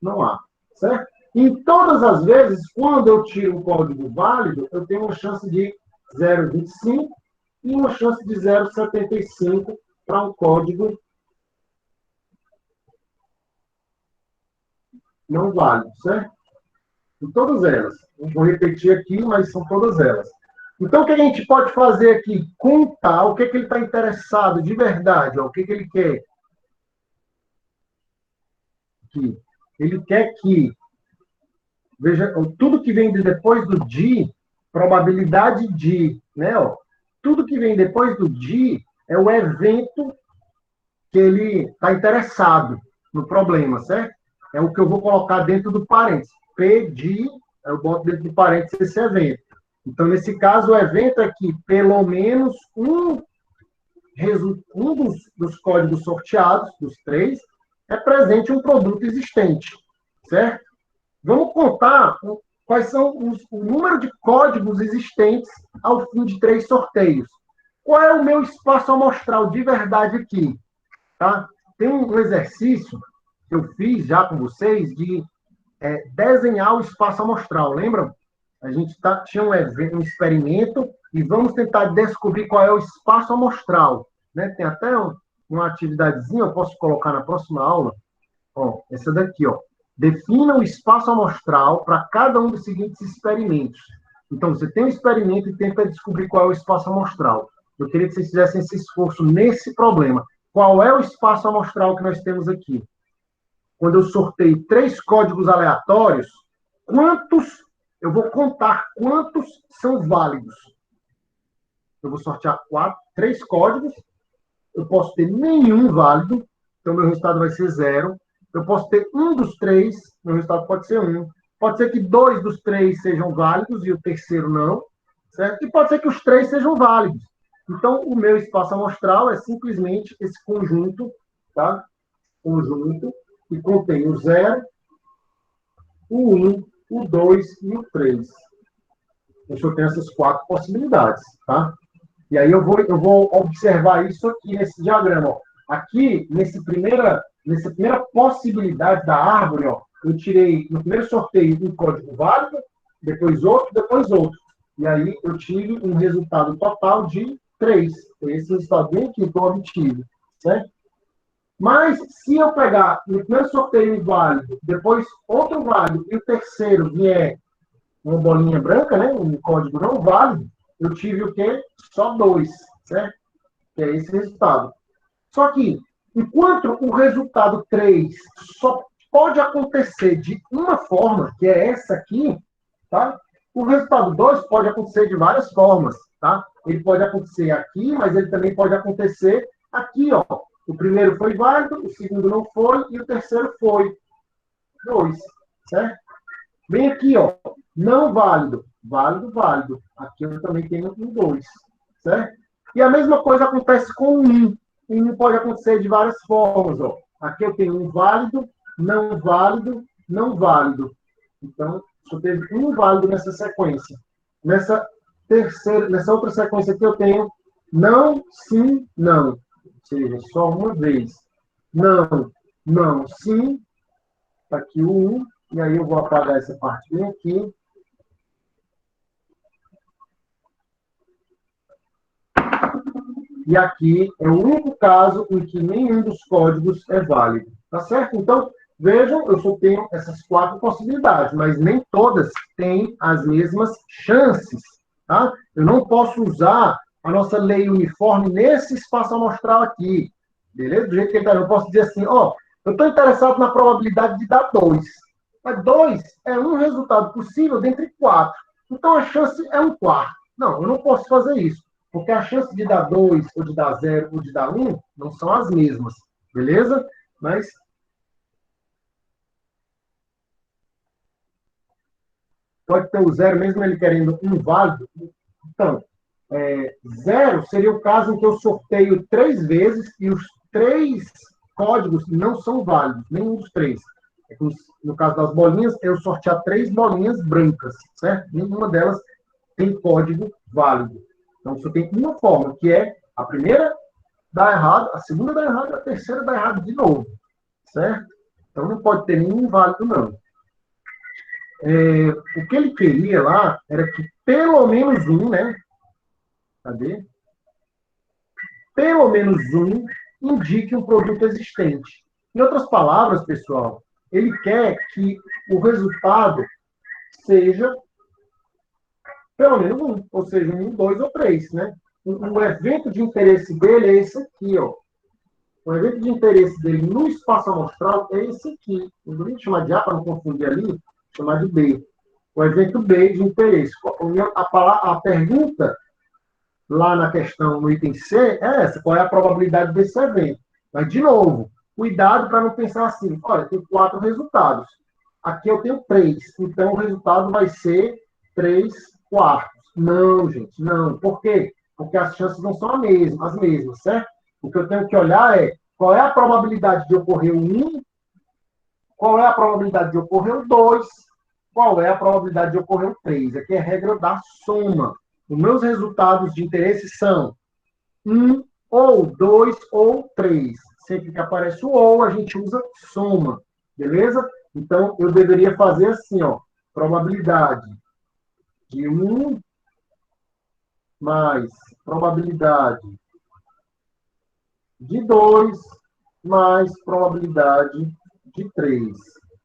não há. Certo? Em todas as vezes, quando eu tiro um código válido, eu tenho uma chance de 0,25 e uma chance de 0,75 para um código não válido, certo? Em todas elas. Não vou repetir aqui, mas são todas elas. Então, o que a gente pode fazer aqui? Contar o que ele está interessado de verdade, ó, o que ele quer. Aqui. Ele quer que, veja, tudo que vem depois do de, probabilidade de, né? Ó, tudo que vem depois do de é o evento que ele está interessado no problema, certo? É o que eu vou colocar dentro do parênteses. P de, eu boto dentro do parênteses esse evento. Então, nesse caso, o evento é que pelo menos um dos códigos sorteados, dos 3, represente um produto existente, certo? Vamos contar quais são o número de códigos existentes ao fim de 3 sorteios. Qual é o meu espaço amostral de verdade aqui? Tá? Tem um exercício que eu fiz já com vocês de desenhar o espaço amostral, lembram? A gente tinha um experimento e vamos tentar descobrir qual é o espaço amostral. Né? Tem até uma atividadezinha, eu posso colocar na próxima aula. Ó, essa daqui, ó. Defina o espaço amostral para cada um dos seguintes experimentos. Então, você tem um experimento e tenta descobrir qual é o espaço amostral. Eu queria que vocês fizessem esse esforço nesse problema. Qual é o espaço amostral que nós temos aqui? Quando eu sorteio 3 códigos aleatórios, eu vou contar quantos são válidos. Eu vou sortear 3 códigos, eu posso ter nenhum válido, então meu resultado vai ser 0. Eu posso ter um dos 3, meu resultado pode ser 1. Pode ser que 2 dos 3 sejam válidos e o terceiro não, certo? E pode ser que os 3 sejam válidos. Então, o meu espaço amostral é simplesmente esse conjunto, tá? Conjunto que contém o 0, o 1, o 2 e o 3. Então, eu tenho essas 4 possibilidades, tá? E aí eu vou observar isso aqui nesse diagrama, ó. Aqui, nessa primeira possibilidade da árvore, ó, eu tirei no primeiro sorteio um código válido, depois outro. E aí eu tive um resultado total de 3. Foi esse resultado bem aqui que eu obtive, certo? Mas, se eu pegar no primeiro sorteio um válido, depois outro válido, e o terceiro vier uma bolinha branca, né, um código não válido, eu tive o quê? Só 2, certo? Que é esse resultado. Só que, enquanto o resultado 3 só pode acontecer de uma forma, que é essa aqui, tá? O resultado 2 pode acontecer de várias formas, tá? Ele pode acontecer aqui, mas ele também pode acontecer aqui, ó. O primeiro foi válido, o segundo não foi, e o terceiro foi. 2, certo? Bem aqui, ó. Não válido. Válido, válido. Aqui eu também tenho um 2, certo? E a mesma coisa acontece com o 1. O 1 pode acontecer de várias formas, ó. Aqui eu tenho um válido, não válido, não válido. Então, só teve um válido nessa sequência. Nessa outra sequência aqui eu tenho não, sim, não. Ou seja, só uma vez. Não, não, sim. Está aqui o 1. E aí eu vou apagar essa parte bem aqui. E aqui é o único caso em que nenhum dos códigos é válido. Tá certo? Então, vejam, eu só tenho essas 4 possibilidades, mas nem todas têm as mesmas chances. Tá? Eu não posso usar a nossa lei uniforme nesse espaço amostral aqui. Beleza? Do jeito que ele está. Eu posso dizer assim, ó, eu estou interessado na probabilidade de dar 2. Mas 2 é um resultado possível dentre 4. Então, a chance é 1/4. Não, eu não posso fazer isso. Porque a chance de dar 2, ou de dar 0, ou de dar 1, não são as mesmas. Beleza? Mas pode ter o 0, mesmo ele querendo um válido. Então, 0 seria o caso em que eu sorteio 3 vezes e os 3 códigos não são válidos, nenhum dos 3. No caso das bolinhas, eu sortear 3 bolinhas brancas, certo? Nenhuma delas tem código válido. Então, só tem uma forma, que é a primeira dá errado, a segunda dá errado, a terceira dá errado de novo, certo? Então, não pode ter nenhum válido, não. o que ele queria lá era que pelo menos um, né? Cadê? Pelo menos um indique um produto existente. Em outras palavras, pessoal, ele quer que o resultado seja pelo menos um, ou seja, um, dois ou três, né? O evento de interesse dele é esse aqui, ó. O evento de interesse dele no espaço amostral é esse aqui. Não vou chamar de A para não confundir ali, chamar de B. O evento B de interesse. A pergunta lá na questão, no item C, é essa: qual é a probabilidade desse evento? Mas, de novo, cuidado para não pensar assim: olha, tem 4 resultados. Aqui eu tenho 3, então o resultado vai ser 3/4. Não, gente, não. Por quê? Porque as chances não são as mesmas, certo? O que eu tenho que olhar é qual é a probabilidade de ocorrer o 1, qual é a probabilidade de ocorrer o 2, qual é a probabilidade de ocorrer o 3. Aqui é a regra da soma. Os meus resultados de interesse são 1, ou 2, ou 3. Sempre que aparece o ou, a gente usa soma. Beleza? Então, eu deveria fazer assim, ó. Probabilidade de 1 mais probabilidade de 2 mais probabilidade de 3.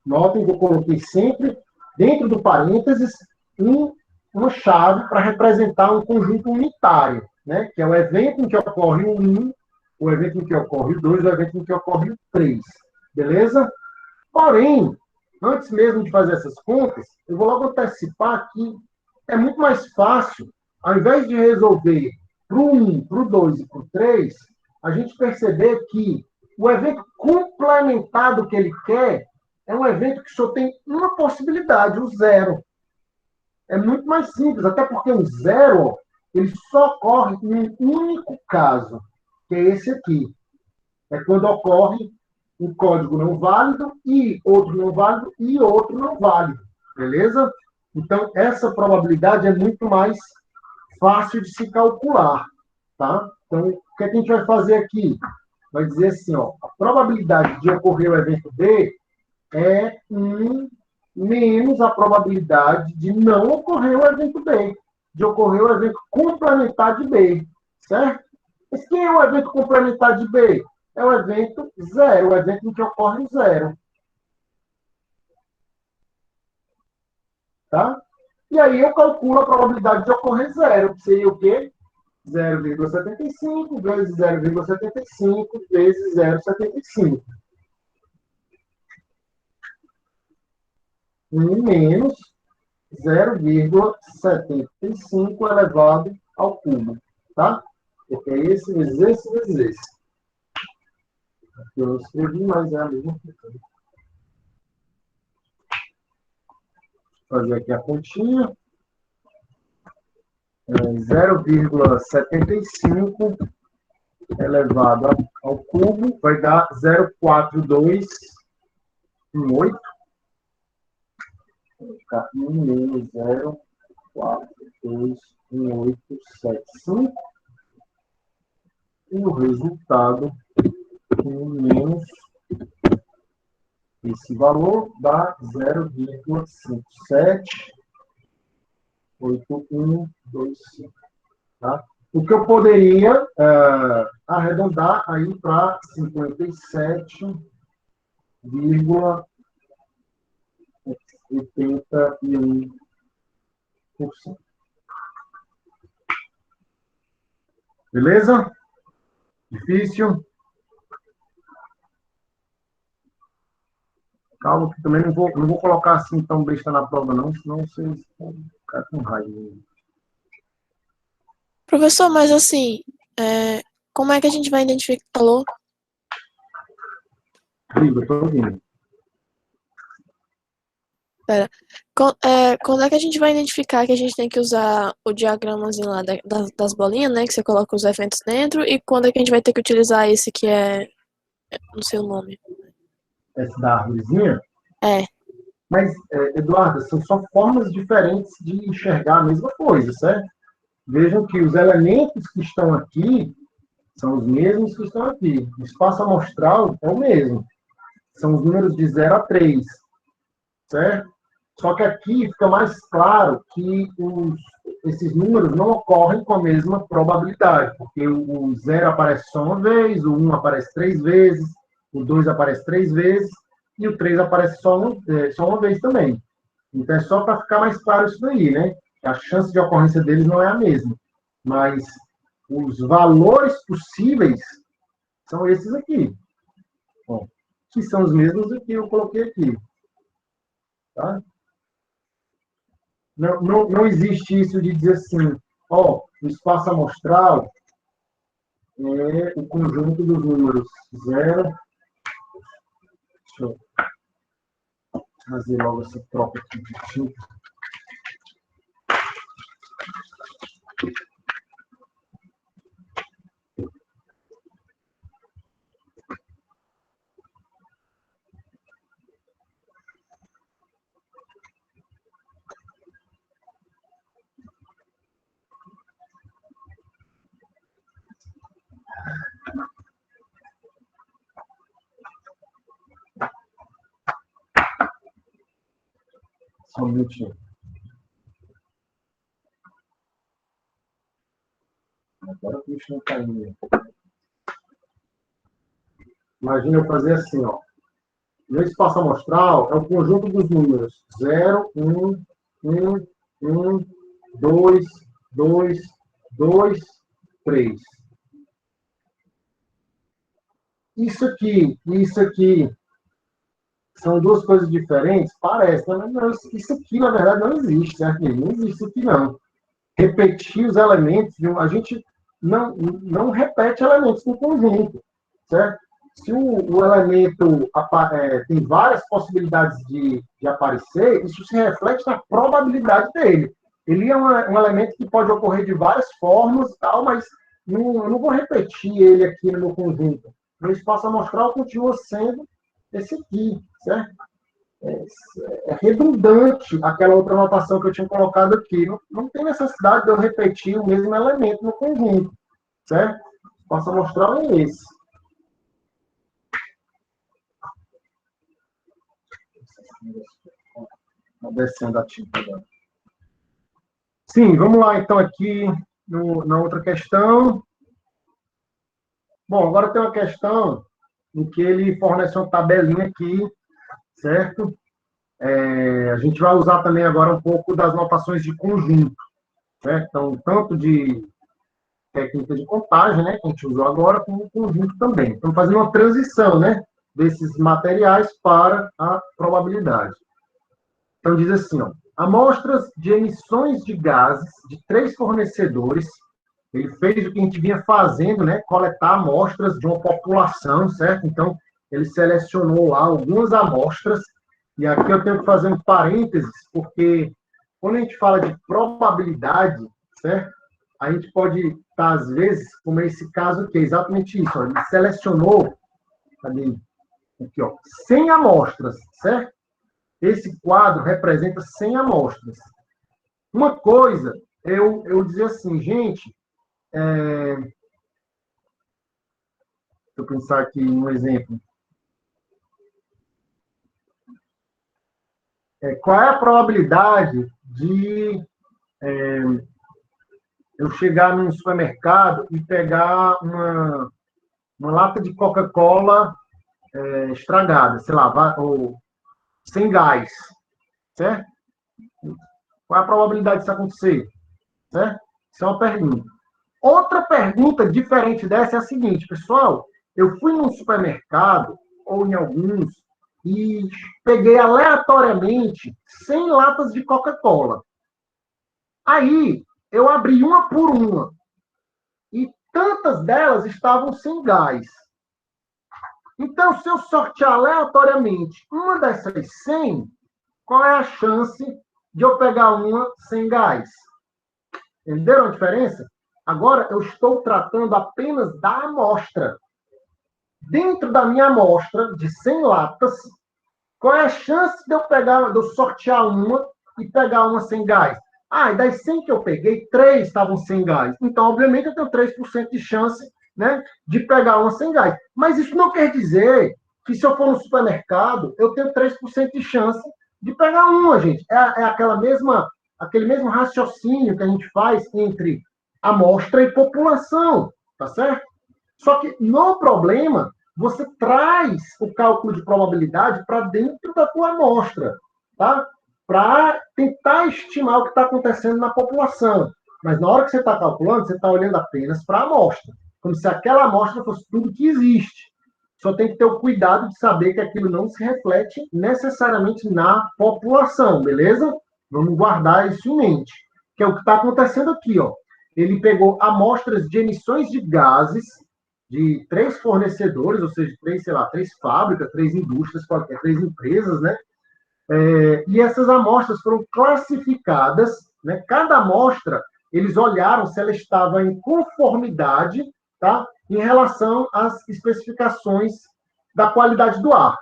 Notem que eu coloquei sempre, dentro do parênteses, uma chave para representar um conjunto unitário, né? Que é o evento em que ocorre o 1, o evento em que ocorre o 2, o evento em que ocorre o 3. Beleza? Porém, antes mesmo de fazer essas contas, eu vou logo antecipar que é muito mais fácil, ao invés de resolver para o 1, para o 2 e para o 3, a gente perceber que o evento complementado que ele quer é um evento que só tem uma possibilidade, o zero. É muito mais simples, até porque o zero, ele só ocorre em um único caso, que é esse aqui. É quando ocorre um código não válido e outro não válido e outro não válido. Beleza? Então, essa probabilidade é muito mais fácil de se calcular. Tá? Então, o que a gente vai fazer aqui? Vai dizer assim, ó, a probabilidade de ocorrer o evento B é 1 menos a probabilidade de não ocorrer o evento B, de ocorrer o evento complementar de B, certo? Mas quem é o evento complementar de B? É o evento zero, o evento em que ocorre o zero. Tá? E aí eu calculo a probabilidade de ocorrer zero, que seria o quê? 0,75 vezes 0,75 vezes 0,75. 1 menos 0,75 elevado ao cubo. Tá? Porque é esse vezes esse vezes esse. Aqui eu escrevi, mas é a mesma coisa. Vou fazer aqui a continha. 0,75 elevado ao cubo vai dar 0,4218. 1 menos 0,421875. E o resultado, 1 menos esse valor, dá 0,578125. Tá? O que eu poderia arredondar aí para 57,81%. Beleza? Difícil? Calma, que também não vou colocar assim tão besta na prova, não, senão vocês vão ficar com raiva.
Professor, mas assim, como é que a gente vai identificar o valor?
Diga, estou ouvindo.
Pera. Quando é que a gente vai identificar que a gente tem que usar o diagramazinho lá das bolinhas, né? Que você coloca os eventos dentro, e quando é que a gente vai ter que utilizar esse que não sei o nome.
Esse da árvorezinha?
É.
Mas, Eduardo, são só formas diferentes de enxergar a mesma coisa, certo? Vejam que os elementos que estão aqui são os mesmos que estão aqui. O espaço amostral é o mesmo. São os números de 0 a 3, certo? Só que aqui fica mais claro que esses números não ocorrem com a mesma probabilidade, porque o 0 aparece só uma vez, o 1 aparece 3 vezes, o 2 aparece 3 vezes, e o 3 aparece só uma vez também. Então, é só para ficar mais claro isso daí, né? A chance de ocorrência deles não é a mesma. Mas os valores possíveis são esses aqui. Bom, que são os mesmos que eu coloquei aqui. Tá? Não existe isso de dizer assim, ó, o espaço amostral é o conjunto dos números 0. Deixa eu fazer logo essa troca aqui de tinta. Só um minutinho. Agora que o bicho não está indo. Imagina eu fazer assim, ó. Meu espaço amostral é o conjunto dos números 0, 1, 1, 1, 2, 2, 2, 3. Isso aqui e isso aqui são duas coisas diferentes? Parece, mas não, isso aqui, na verdade, não existe, certo? Não existe isso aqui, não. Repetir os elementos, a gente não repete elementos no conjunto, certo? Se o elemento tem várias possibilidades de aparecer, isso se reflete na probabilidade dele. Ele é um elemento que pode ocorrer de várias formas, tal, mas eu não vou repetir ele aqui no meu conjunto. Meu espaço amostral continua sendo esse aqui, certo? É redundante aquela outra notação que eu tinha colocado aqui. Não tem necessidade de eu repetir o mesmo elemento no conjunto, certo? O espaço amostral é esse. Está descendo a tinta agora. Sim, vamos lá então aqui na outra questão. Bom, agora tem uma questão em que ele fornece uma tabelinha aqui, certo? A gente vai usar também agora um pouco das notações de conjunto, certo? Então, tanto de técnica de contagem, né, que a gente usou agora, como conjunto também. Estamos fazendo uma transição, né, desses materiais para a probabilidade. Então, diz assim, ó, amostras de emissões de gases de 3 fornecedores. Ele fez o que a gente vinha fazendo, né? Coletar amostras de uma população, certo? Então, ele selecionou lá algumas amostras, e aqui eu tenho que fazer um parênteses, porque quando a gente fala de probabilidade, certo? A gente pode estar, às vezes, como esse caso aqui, é exatamente isso, ó, ele selecionou, cadê? Aqui, ó, 100 amostras, certo? Esse quadro representa 100 amostras. Uma coisa, eu dizer assim, gente, deixa eu pensar aqui em um exemplo. Qual é a probabilidade de eu chegar num supermercado e pegar uma lata de Coca-Cola estragada, sei lá, ou sem gás, certo? Qual é a probabilidade disso acontecer? Certo? Isso é uma pergunta. Outra pergunta diferente dessa é a seguinte, pessoal, eu fui num supermercado, ou em alguns, e peguei aleatoriamente 100 latas de Coca-Cola. Aí, eu abri uma por uma, e tantas delas estavam sem gás. Então, se eu sortear aleatoriamente uma dessas 100, qual é a chance de eu pegar uma sem gás? Entenderam a diferença? Agora, eu estou tratando apenas da amostra. Dentro da minha amostra de 100 latas, qual é a chance de eu sortear uma e pegar uma sem gás? E das 100 que eu peguei, 3 estavam sem gás. Então, obviamente, eu tenho 3% de chance, né, de pegar uma sem gás. Mas isso não quer dizer que se eu for no supermercado, eu tenho 3% de chance de pegar uma, gente. É aquele mesmo raciocínio que a gente faz entre amostra e população, tá certo? Só que no problema, você traz o cálculo de probabilidade para dentro da tua amostra, tá? Para tentar estimar o que está acontecendo na população. Mas na hora que você está calculando, você está olhando apenas para a amostra, como se aquela amostra fosse tudo que existe. Só tem que ter o cuidado de saber que aquilo não se reflete necessariamente na população, beleza? Vamos guardar isso em mente. Que é o que está acontecendo aqui, ó. Ele pegou amostras de emissões de gases de 3 fornecedores, ou seja, 3, sei lá, 3 fábricas, 3 indústrias, qualquer, 3 empresas, né? E essas amostras foram classificadas, né? Cada amostra, eles olharam se ela estava em conformidade, tá? Em relação às especificações da qualidade do ar,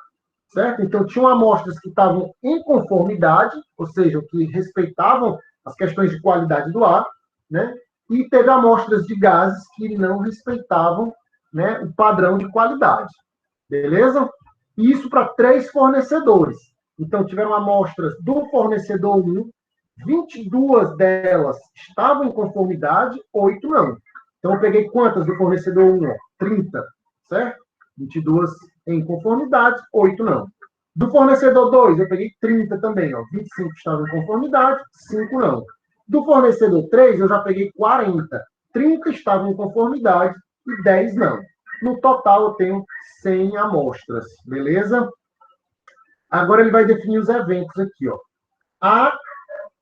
certo? Então, tinham amostras que estavam em conformidade, ou seja, que respeitavam as questões de qualidade do ar, né? E teve amostras de gases que não respeitavam, né, o padrão de qualidade. Beleza? Isso para 3 fornecedores. Então, tiveram amostras do fornecedor 1, 22 delas estavam em conformidade, 8 não. Então, eu peguei quantas do fornecedor 1? 30, certo? 22 em conformidade, 8 não. Do fornecedor 2, eu peguei 30 também, ó. 25 estavam em conformidade, 5 não. Do fornecedor 3, eu já peguei 40. 30 estavam em conformidade e 10 não. No total, eu tenho 100 amostras, beleza? Agora ele vai definir os eventos aqui, ó. A,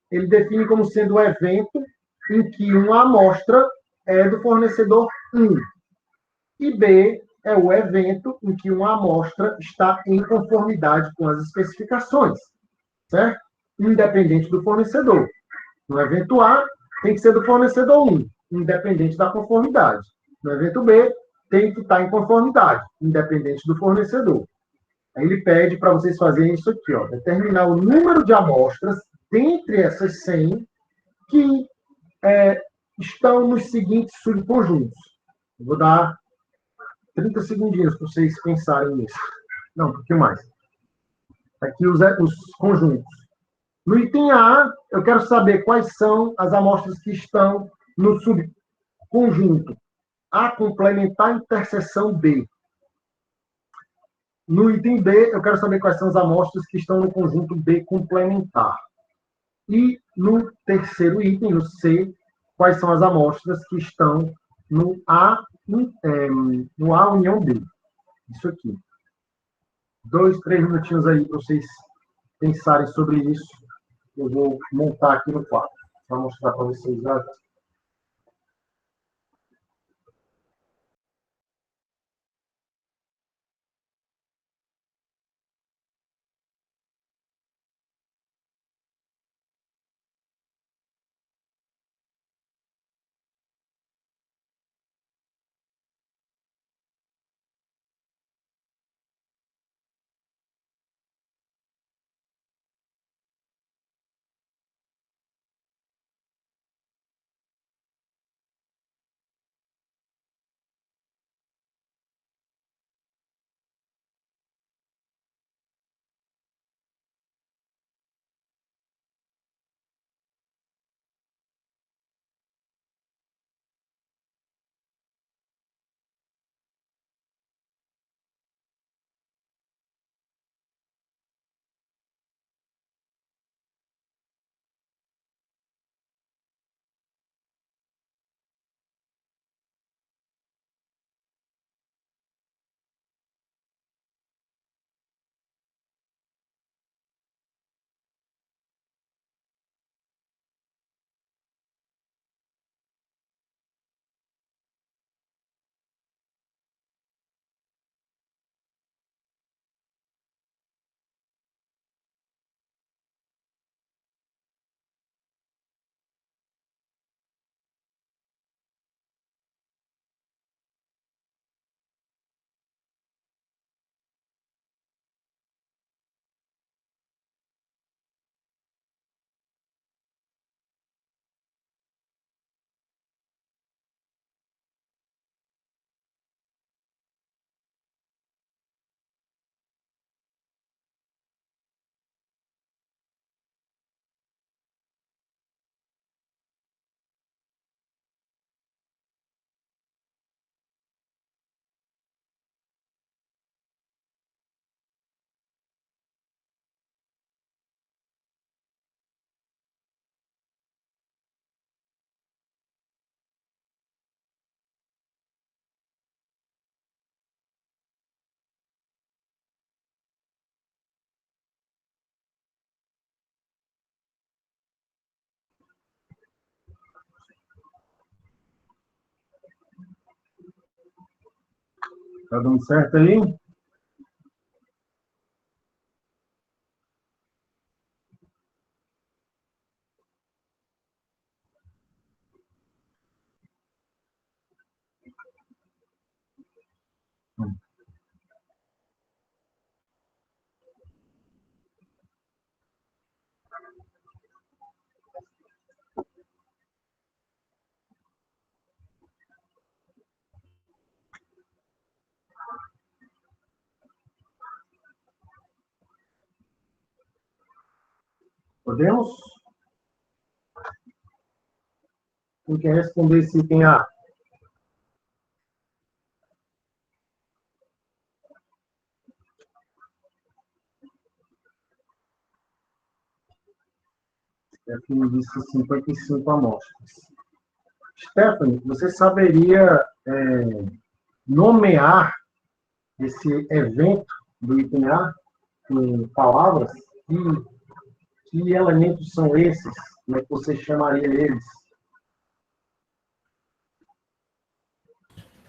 ele define como sendo o evento em que uma amostra é do fornecedor 1. E B é o evento em que uma amostra está em conformidade com as especificações, certo? Independente do fornecedor. No evento A, tem que ser do fornecedor 1, independente da conformidade. No evento B, tem que estar em conformidade, independente do fornecedor. Aí ele pede para vocês fazerem isso aqui, ó, determinar o número de amostras dentre essas 100 que estão nos seguintes subconjuntos. Eu vou dar 30 segundinhos para vocês pensarem nisso. Não, um pouquinho mais. Aqui os conjuntos. No item A, eu quero saber quais são as amostras que estão no subconjunto A complementar interseção B. No item B, eu quero saber quais são as amostras que estão no conjunto B complementar. E no terceiro item, no C, quais são as amostras que estão no A união B. Isso aqui. 2, 3 minutinhos aí para vocês pensarem sobre isso. Eu vou montar aqui no quadro. Vou mostrar para vocês já. Tá dando certo aí? Podemos? Quem quer responder esse item A? Aqui me disse 55 amostras. Stephanie, você saberia nomear esse evento do item A com palavras? Que elementos são esses? Como é que você chamaria eles?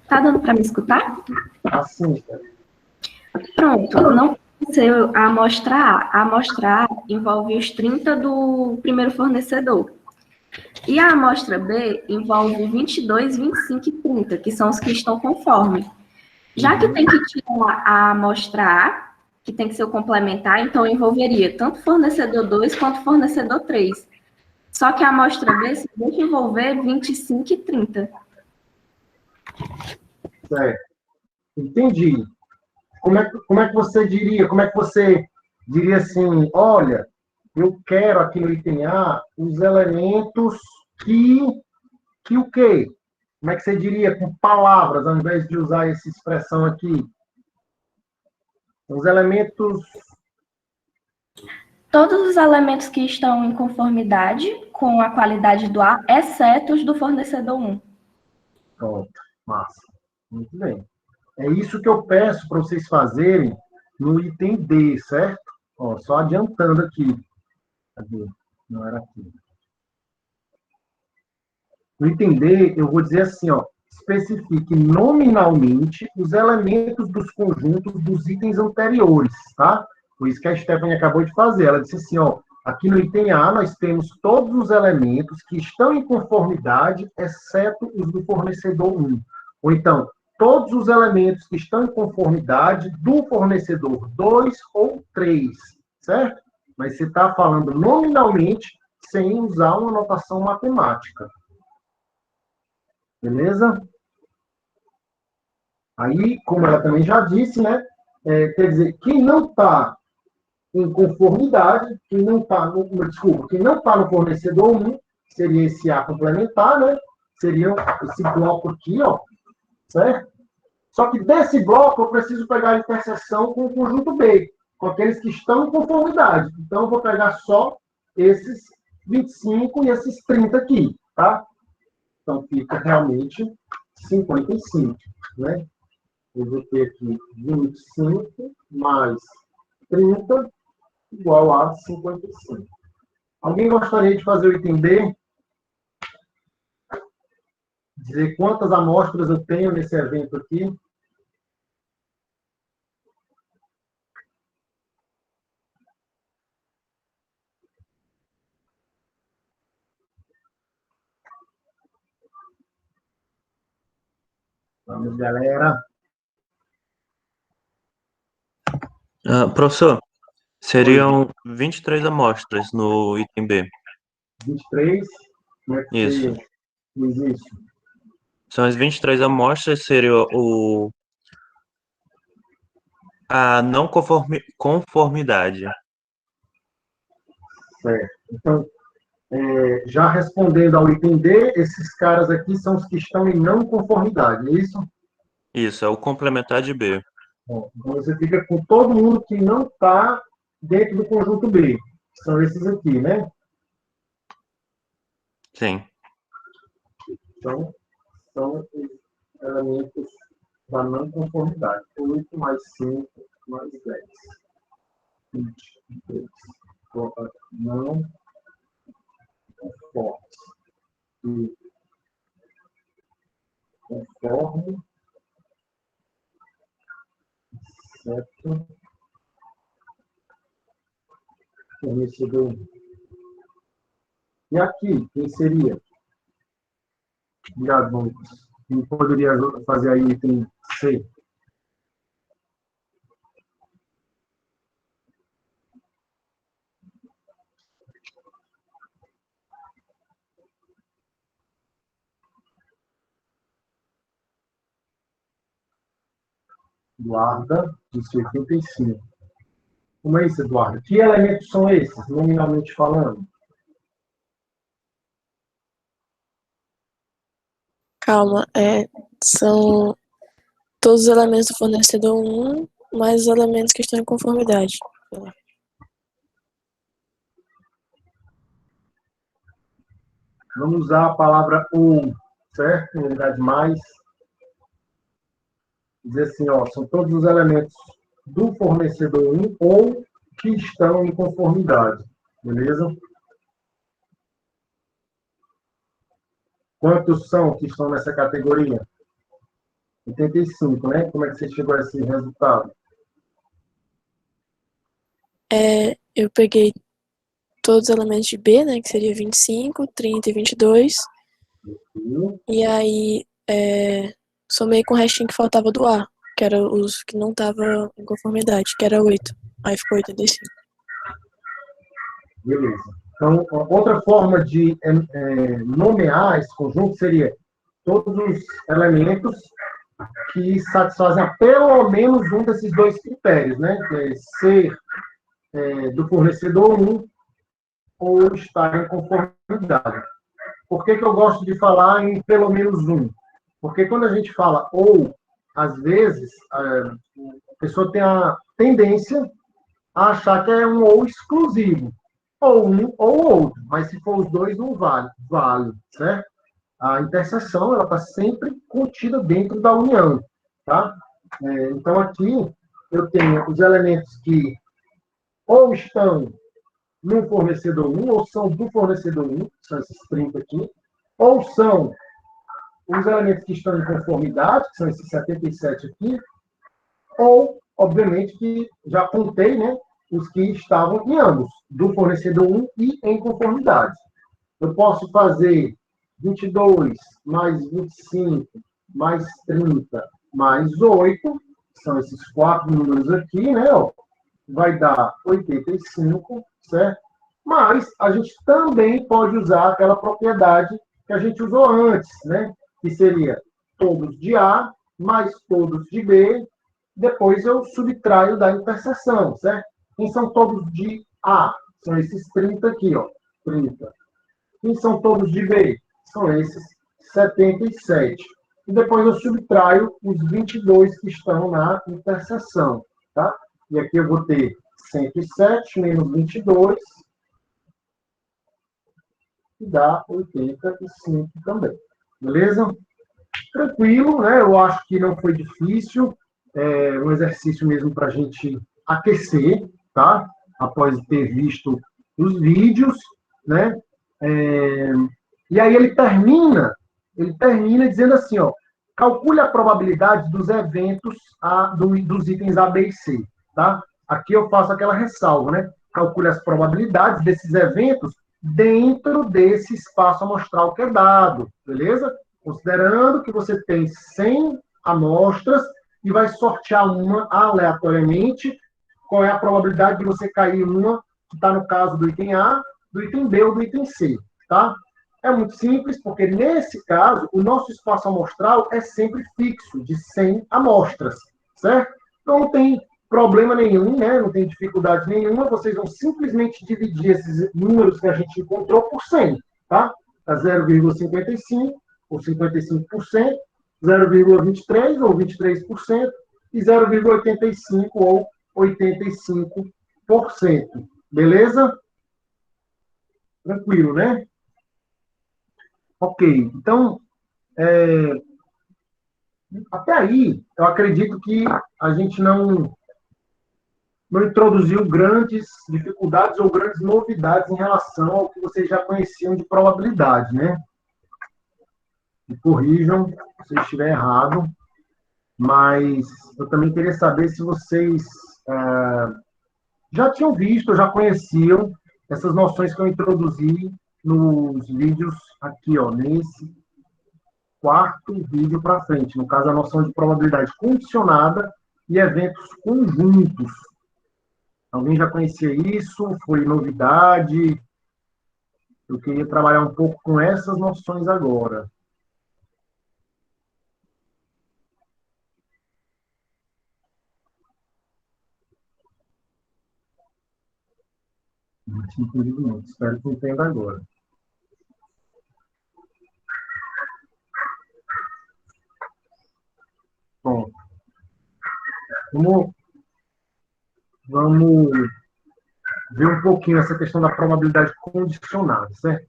Tá dando para me escutar?
Assim,
Pronto, não ser a amostra A. A amostra A envolve os 30 do primeiro fornecedor. E a amostra B envolve 22, 25 e 30, que são os que estão conforme. Já que tem que tirar a amostra A, que tem que ser o complementar, então envolveria tanto fornecedor 2 quanto fornecedor 3. Só que a amostra B se deixa envolver 25 e 30.
certo. Entendi. Como é que você diria? Como é que você diria assim, olha, eu quero aqui no item A os elementos que o quê? Como é que você diria com palavras, ao invés de usar essa expressão aqui? Os elementos.
Todos os elementos que estão em conformidade com a qualidade do A, exceto os do fornecedor 1.
Pronto, massa. Muito bem. É isso que eu peço para vocês fazerem no item D, certo? Ó, só adiantando aqui. Cadê? Não era aqui. No item D, eu vou dizer assim, ó, especifique nominalmente os elementos dos conjuntos dos itens anteriores, tá? Foi isso que a Stephanie acabou de fazer. Ela disse assim, ó, aqui no item A nós temos todos os elementos que estão em conformidade, exceto os do fornecedor 1. Ou então, todos os elementos que estão em conformidade do fornecedor 2 ou 3, certo? Mas você está falando nominalmente sem usar uma notação matemática. Beleza? Aí, como ela também já disse, né? Quer dizer, quem não está em conformidade, quem não está no fornecedor 1, seria esse A complementar, né? Seria esse bloco aqui, ó, certo? Só que desse bloco eu preciso pegar a interseção com o conjunto B, com aqueles que estão em conformidade. Então, eu vou pegar só esses 25 e esses 30 aqui, tá? Então, fica realmente 55, né? Eu vou ter aqui 25 mais 30 igual a 55. Alguém gostaria de fazer o item B? Dizer quantas amostras eu tenho nesse evento aqui? Vamos, galera.
Professor, seriam 23 amostras no item B.
23. Como é que
Isso.
você fez isso?
São as 23 amostras, seria a não conformidade.
Certo. Então, já respondendo ao item D, esses caras aqui são os que estão em não conformidade, é isso?
Isso, é o complementar de B.
Bom, então você fica com todo mundo que não está dentro do conjunto B. São esses aqui, né?
Sim.
Então, são os elementos da não conformidade. 8 mais 5 mais 10. 22. Não conforme. E conforme Certo. Fornecedor 1. E aqui, quem seria? Obrigado, Lucas. Quem poderia fazer aí item C? Eduarda, disse 85. Como é isso, Eduardo? Que elementos são esses, nominalmente falando?
Calma, são todos os elementos do fornecedor 1, mais os elementos que estão em conformidade.
Vamos usar a palavra ou, certo? Em lugar de mais. Dizer assim, ó, são todos os elementos do fornecedor 1 ou que estão em conformidade. Beleza? Quantos são que estão nessa categoria? 85, né? Como é que você chegou a esse resultado?
Eu peguei todos os elementos de B, né, que seria 25, 30 e 22, e aí somei com o restinho que faltava do A, que era os que não estavam em conformidade, que era 8. Aí ficou 85.
Beleza. Então, outra forma de nomear esse conjunto seria todos os elementos que satisfazem a pelo menos um desses dois critérios, né? Que é ser do fornecedor 1 ou estar em conformidade. Por que eu gosto de falar em pelo menos um? Porque quando a gente fala ou, às vezes, a pessoa tem a tendência a achar que é um ou exclusivo. Ou um ou outro. Mas se for os dois, não vale. Vale, certo? A interseção, ela está sempre contida dentro da união, tá? Então, aqui, eu tenho os elementos que ou estão no fornecedor 1, ou são do fornecedor 1, são esses 30 aqui, ou são os elementos que estão em conformidade, que são esses 77 aqui, ou, obviamente, que já contei, né, os que estavam em ambos, do fornecedor 1 e em conformidade. Eu posso fazer 22 mais 25 mais 30 mais 8, são esses 4 números aqui, né, ó, vai dar 85, certo? Mas a gente também pode usar aquela propriedade que a gente usou antes, né? Que seria todos de A mais todos de B, depois eu subtraio da interseção, certo? Quem são todos de A? São esses 30 aqui, ó, 30. Quem são todos de B? São esses 77. E depois eu subtraio os 22 que estão na interseção, tá? E aqui eu vou ter 107 menos 22, que dá 85 também. Beleza? Tranquilo, né? Eu acho que não foi difícil. É um exercício mesmo para a gente aquecer, tá? Após ter visto os vídeos, né? E aí ele termina dizendo assim, ó, calcule a probabilidade dos eventos dos itens A, B e C, tá? Aqui eu faço aquela ressalva, né? Calcule as probabilidades desses eventos dentro desse espaço amostral que é dado, beleza? Considerando que você tem 100 amostras e vai sortear uma aleatoriamente, qual é a probabilidade de você cair em uma que está no caso do item A, do item B ou do item C, tá? É muito simples, porque nesse caso, o nosso espaço amostral é sempre fixo, de 100 amostras, certo? Então não tem problema nenhum, né? Não tem dificuldade nenhuma, vocês vão simplesmente dividir esses números que a gente encontrou por 100, tá? Dá 0,55 ou 55%, 0,23 ou 23% e 0,85 ou 85%. Beleza? Tranquilo, né? Ok, então, até aí, eu acredito que a gente não introduziu grandes dificuldades ou grandes novidades em relação ao que vocês já conheciam de probabilidade, né? Me corrijam se eu estiver errado. mas eu também queria saber se vocês já tinham visto, já conheciam essas noções que eu introduzi nos vídeos aqui, ó, nesse quarto vídeo para frente, no caso, a noção de probabilidade condicionada e eventos conjuntos. Alguém já conhecia isso? Foi novidade? Eu queria trabalhar um pouco com essas noções agora. Não tinha entendido muito. Espero que entenda agora. Bom, vamos ver um pouquinho essa questão da probabilidade condicionada, certo?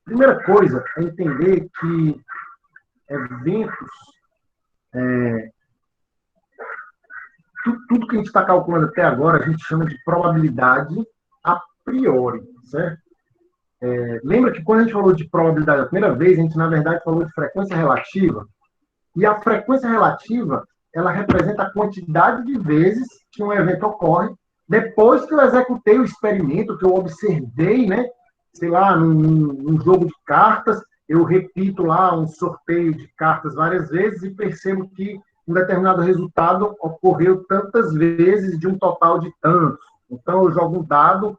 Primeira coisa é entender que eventos, tudo que a gente está calculando até agora, a gente chama de probabilidade a priori, certo? Lembra que quando a gente falou de probabilidade a primeira vez, a gente, na verdade, falou de frequência relativa, e a frequência relativa, ela representa a quantidade de vezes que um evento ocorre depois que eu executei o experimento, que eu observei, né? Sei lá, num jogo de cartas, eu repito lá um sorteio de cartas várias vezes e percebo que um determinado resultado ocorreu tantas vezes de um total de tantos. Então, eu jogo um dado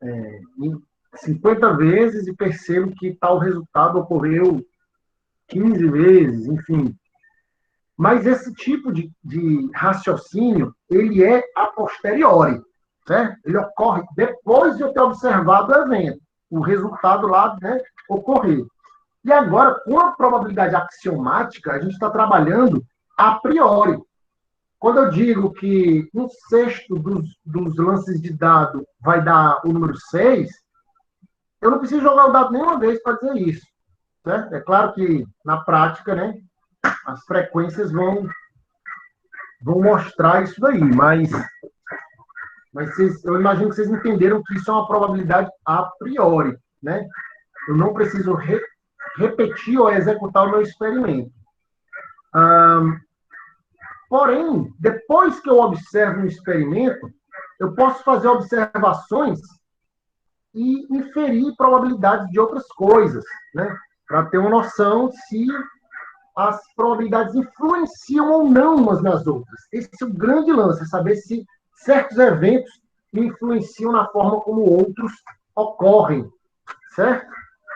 em 50 vezes e percebo que tal resultado ocorreu 15 vezes, enfim. Mas esse tipo de raciocínio, ele é a posteriori, certo? Ele ocorre depois de eu ter observado o evento, o resultado lá, né, ocorrer. E agora, com a probabilidade axiomática, a gente está trabalhando a priori. Quando eu digo que um sexto dos lances de dado vai dar o número 6, eu não preciso jogar o dado nenhuma vez para dizer isso, certo? É claro que, na prática, né, as frequências vão mostrar isso daí, mas eu imagino que vocês entenderam que isso é uma probabilidade a priori, né? Eu não preciso repetir ou executar o meu experimento. Porém, depois que eu observo um experimento, eu posso fazer observações e inferir probabilidades de outras coisas, né? Para ter uma noção se as probabilidades influenciam ou não umas nas outras. Esse é o grande lance, é saber se certos eventos influenciam na forma como outros ocorrem, certo?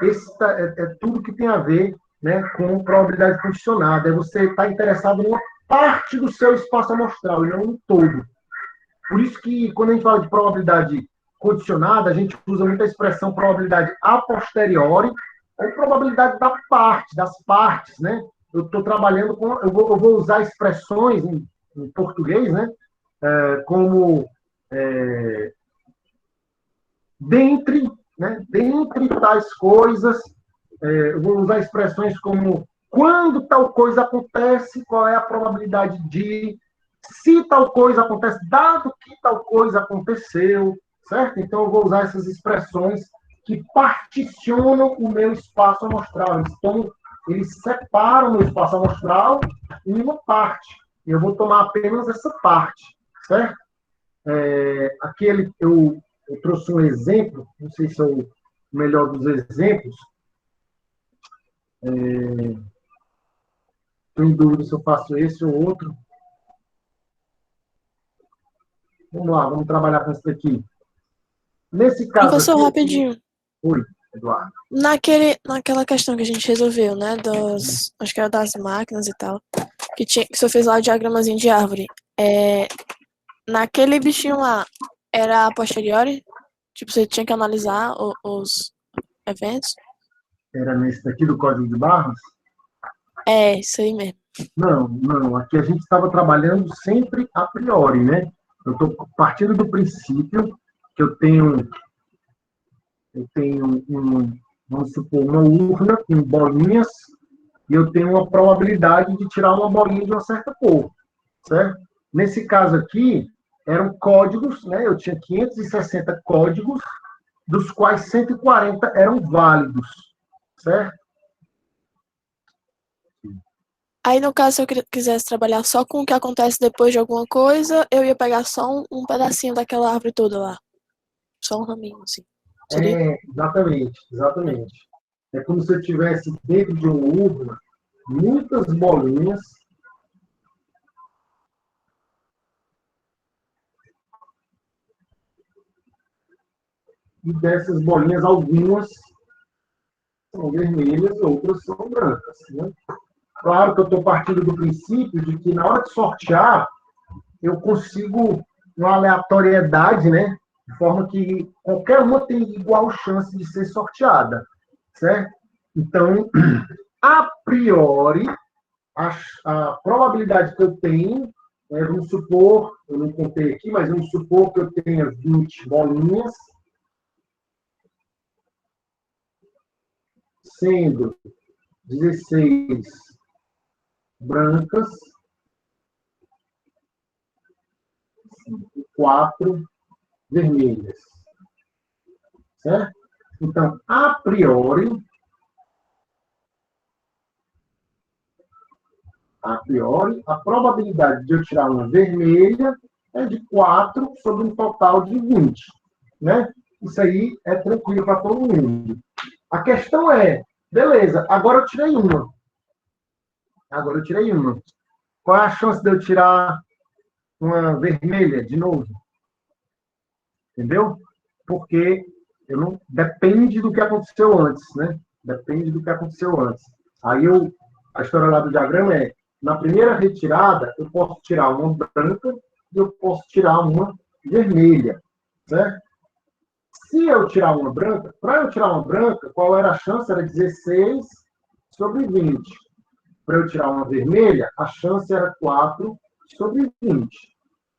Esse é tudo que tem a ver, né, com probabilidade condicionada. É você estar interessado numa parte do seu espaço amostral e não no todo. Por isso que, quando a gente fala de probabilidade condicionada, a gente usa muita expressão probabilidade a posteriori ou probabilidade das partes, né? Eu estou trabalhando com... Eu vou usar expressões em português, né? Como dentre tais coisas, eu vou usar expressões como quando tal coisa acontece, qual é a probabilidade de, se tal coisa acontece, dado que tal coisa aconteceu, certo? Então, eu vou usar essas expressões que particionam o meu espaço amostral. Eles separam o meu espaço amostral em uma parte. E eu vou tomar apenas essa parte, certo? Aqui eu trouxe um exemplo, não sei se é o melhor dos exemplos. Estou em dúvida se eu faço esse ou outro. Vamos lá, vamos trabalhar com esse daqui. Nesse caso
Professor,
aqui...
rapidinho.
Oi, Eduardo.
Naquela questão que a gente resolveu, né? Acho que era das máquinas e tal. Que o senhor fez lá o diagramazinho de árvore. Naquele bichinho lá, era a posteriori? Tipo, você tinha que analisar os eventos?
Era nesse daqui do código de barras?
Isso aí mesmo.
Não. Aqui a gente estava trabalhando sempre a priori, né? Eu estou partindo do princípio que eu tenho vamos supor, uma urna com bolinhas e eu tenho uma probabilidade de tirar uma bolinha de uma certa cor, certo? Nesse caso aqui, eram códigos, né? Eu tinha 560 códigos, dos quais 140 eram válidos, certo?
Aí, no caso, se eu quisesse trabalhar só com o que acontece depois de alguma coisa, eu ia pegar só um pedacinho daquela árvore toda lá. Só um raminho, assim. Seria?
Exatamente, exatamente. É como se eu estivesse dentro de uma urna, muitas bolinhas, e dessas bolinhas, algumas são vermelhas, outras são brancas. Né? Claro que eu estou partindo do princípio de que na hora de sortear, eu consigo uma aleatoriedade, né? De forma que qualquer uma tem igual chance de ser sorteada, certo? Então, a priori, a probabilidade que eu tenho, vamos supor, eu não contei aqui, mas vamos supor que eu tenha 20 bolinhas, sendo 16 brancas e 4 vermelhas. Certo? Então, a priori, a probabilidade de eu tirar uma vermelha é de 4 sobre um total de 20. Né? Isso aí é tranquilo para todo mundo. A questão é, beleza, agora eu tirei uma. Qual é a chance de eu tirar uma vermelha de novo? Entendeu? Porque eu não, depende do que aconteceu antes, né? Depende do que aconteceu antes. Aí a história lá do diagrama é, na primeira retirada, eu posso tirar uma branca e eu posso tirar uma vermelha, certo? Se eu tirar uma branca, para eu tirar uma branca, qual era a chance? Era 16 sobre 20. Para eu tirar uma vermelha, a chance era 4 sobre 20.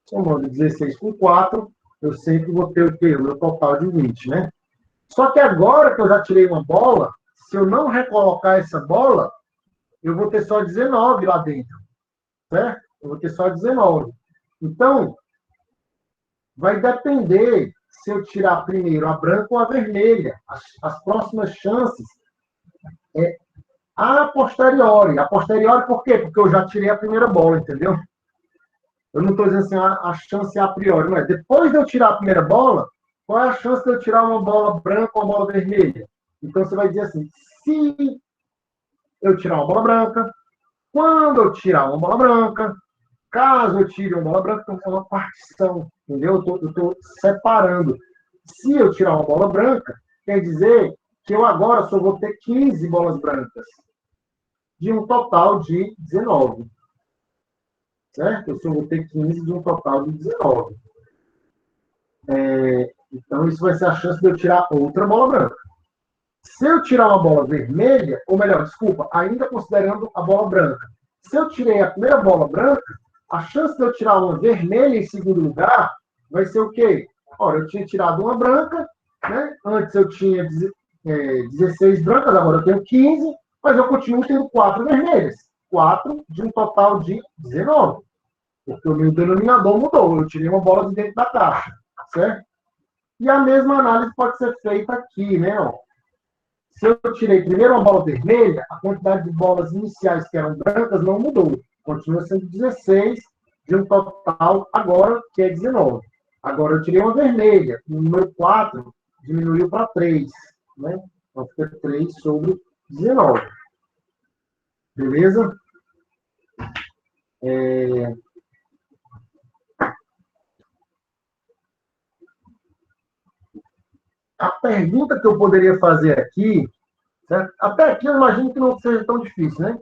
Somando 16 com 4, eu sempre vou ter o quê? O meu total de 20, né? Só que agora que eu já tirei uma bola, se eu não recolocar essa bola, eu vou ter só 19 lá dentro, certo? Eu vou ter só 19. Então, vai depender se eu tirar primeiro a branca ou a vermelha. As próximas chances é a posteriori. A posteriori por quê? Porque eu já tirei a primeira bola, entendeu? Eu não estou dizendo assim, a chance é a priori, mas depois de eu tirar a primeira bola, qual é a chance de eu tirar uma bola branca ou uma bola vermelha? Então você vai dizer assim, se eu tirar uma bola branca, quando eu tirar uma bola branca, caso eu tire uma bola branca, então é uma partição, entendeu? Eu estou separando. Se eu tirar uma bola branca, quer dizer que eu agora só vou ter 15 bolas brancas, de um total de 19. Certo? Eu só vou ter 15 de um total de 19. Então, isso vai ser a chance de eu tirar outra bola branca. Se eu tirar uma bola vermelha, ou melhor, desculpa, ainda considerando a bola branca, se eu tirei a primeira bola branca, a chance de eu tirar uma vermelha em segundo lugar vai ser o quê? Ora, eu tinha tirado uma branca, né? Antes eu tinha 16 brancas, agora eu tenho 15, mas eu continuo tendo 4 vermelhas. 4 de um total de 19. Porque o meu denominador mudou. Eu tirei uma bola de dentro da caixa. Certo? E a mesma análise pode ser feita aqui, né? Ó. Se eu tirei primeiro uma bola vermelha, a quantidade de bolas iniciais que eram brancas não mudou. Continua sendo 16 de um total agora que é 19. Agora eu tirei uma vermelha. O número 4 diminuiu para 3. Né? Então fica 3 sobre 19. Beleza? A pergunta que eu poderia fazer aqui, certo? Até aqui eu imagino que não seja tão difícil, né?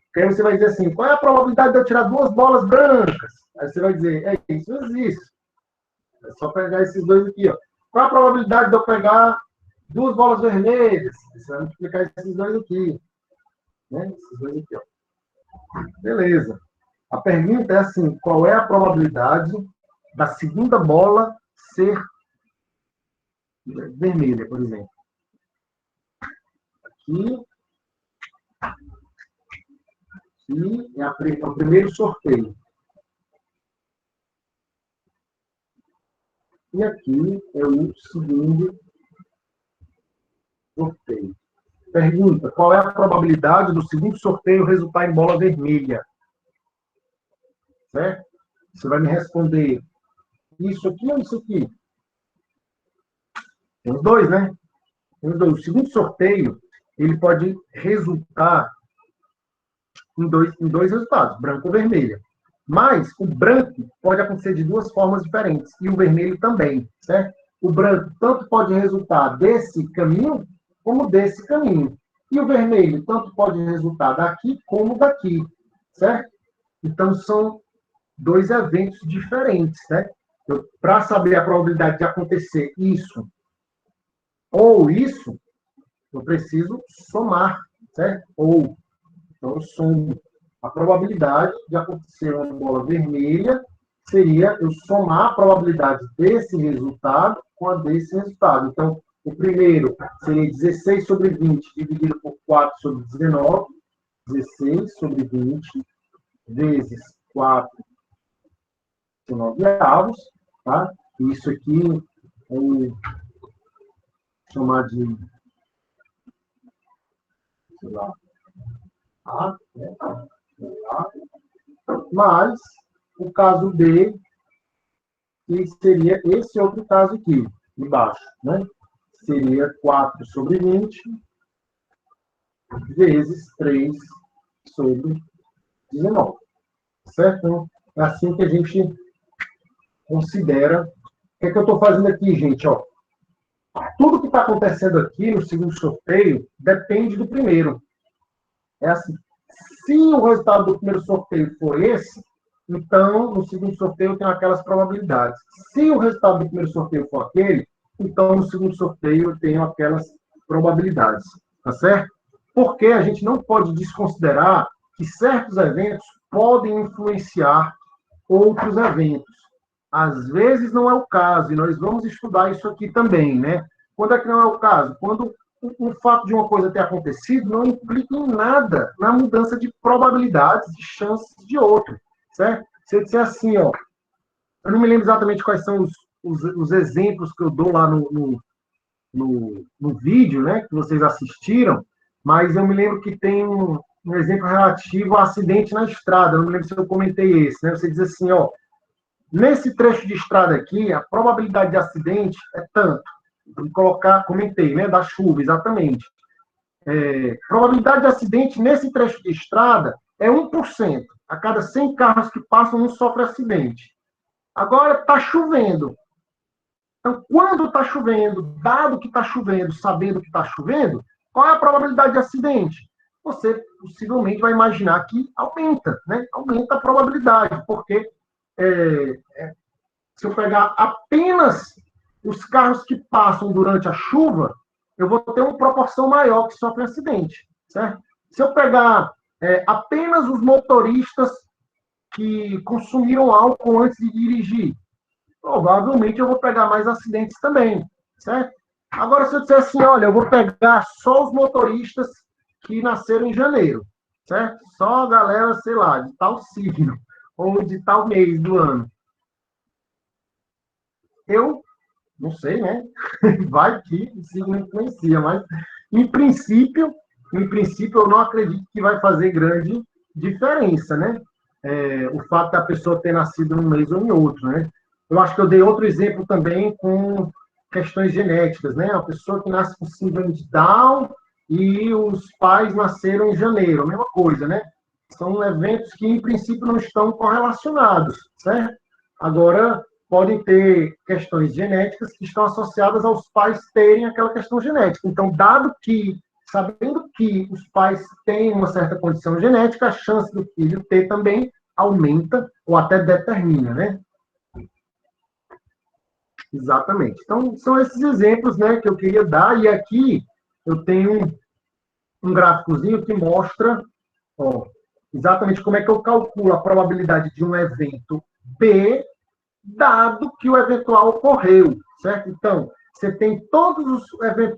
Porque aí você vai dizer assim, qual é a probabilidade de eu tirar 2 bolas brancas? Aí você vai dizer, isso não existe. É só pegar esses dois aqui, ó. Qual é a probabilidade de eu pegar 2 bolas vermelhas? Você vai multiplicar esses dois aqui. Né? Esses dois aqui, ó. Beleza. A pergunta é assim, qual é a probabilidade da segunda bola ser vermelha, por exemplo? Aqui é o primeiro sorteio. E aqui é o segundo sorteio. Pergunta, qual é a probabilidade do segundo sorteio resultar em bola vermelha? Certo? Você vai me responder isso aqui ou isso aqui? Tem os dois, né? Tem os dois. O segundo sorteio, ele pode resultar em dois resultados, branco ou vermelho. Mas o branco pode acontecer de duas formas diferentes, e o vermelho também, certo? O branco tanto pode resultar desse caminho, como desse caminho. E o vermelho tanto pode resultar daqui, como daqui, certo? Então, são dois eventos diferentes, né? Para saber a probabilidade de acontecer isso ou isso, eu preciso somar, certo? Ou, então, eu somo. A probabilidade de acontecer uma bola vermelha seria eu somar a probabilidade desse resultado com a desse resultado. Então, o primeiro seria 16 sobre 20 dividido por 4 sobre 19. 16 sobre 20 vezes 4, 19 avos, tá? Isso aqui, vou chamar de, sei lá, A, né? Mais o caso B, que seria esse outro caso aqui, embaixo, né? Seria 4 sobre 20 vezes 3 sobre 19. Certo? Então, é assim que a gente considera. O que é que eu estou fazendo aqui, gente? Ó, tudo que está acontecendo aqui no segundo sorteio depende do primeiro. É assim. Se o resultado do primeiro sorteio for esse, então, no segundo sorteio, eu tenho aquelas probabilidades. Se o resultado do primeiro sorteio for aquele, então, no segundo sorteio, eu tenho aquelas probabilidades. Tá certo? Porque a gente não pode desconsiderar que certos eventos podem influenciar outros eventos. Às vezes não é o caso, e nós vamos estudar isso aqui também, né? Quando é que não é o caso? Quando o fato de uma coisa ter acontecido não implica em nada na mudança de probabilidades, de chances de outro, certo? Se eu disser assim, ó, eu não me lembro exatamente quais são os exemplos que eu dou lá no vídeo, né, que vocês assistiram, mas eu me lembro que tem um exemplo relativo a acidente na estrada, eu não me lembro se eu comentei esse, né? Você diz assim, ó, nesse trecho de estrada aqui, a probabilidade de acidente é tanto. Vou colocar, comentei, né, da chuva, exatamente. Probabilidade de acidente nesse trecho de estrada é 1%. A cada 100 carros que passam, um sofre acidente. Agora, está chovendo. Então, quando está chovendo, dado que está chovendo, sabendo que está chovendo, qual é a probabilidade de acidente? Você possivelmente vai imaginar que aumenta, né? Aumenta a probabilidade, porque se eu pegar apenas os carros que passam durante a chuva, eu vou ter uma proporção maior que sofre acidente, certo? Se eu pegar apenas os motoristas que consumiram álcool antes de dirigir, provavelmente eu vou pegar mais acidentes também, certo? Agora, se eu disser assim, olha, eu vou pegar só os motoristas que nasceram em janeiro, certo? Só a galera, sei lá, de tal signo, ou de tal mês do ano. Eu não sei, né? Vai que o signo influencia, mas em princípio, eu não acredito que vai fazer grande diferença, né? O fato da pessoa ter nascido num mês ou em outro, né? Eu acho que eu dei outro exemplo também com questões genéticas, né? A pessoa que nasce com síndrome de Down e os pais nasceram em janeiro, a mesma coisa, né? São eventos que, em princípio, não estão correlacionados, certo? Agora, podem ter questões genéticas que estão associadas aos pais terem aquela questão genética. Então, sabendo que os pais têm uma certa condição genética, a chance do filho ter também aumenta ou até determina, né? Exatamente. Então, são esses exemplos, né, que eu queria dar. E aqui eu tenho um gráficozinho que mostra, ó, exatamente como é que eu calculo a probabilidade de um evento B, dado que o eventual ocorreu, certo? Então, você tem todos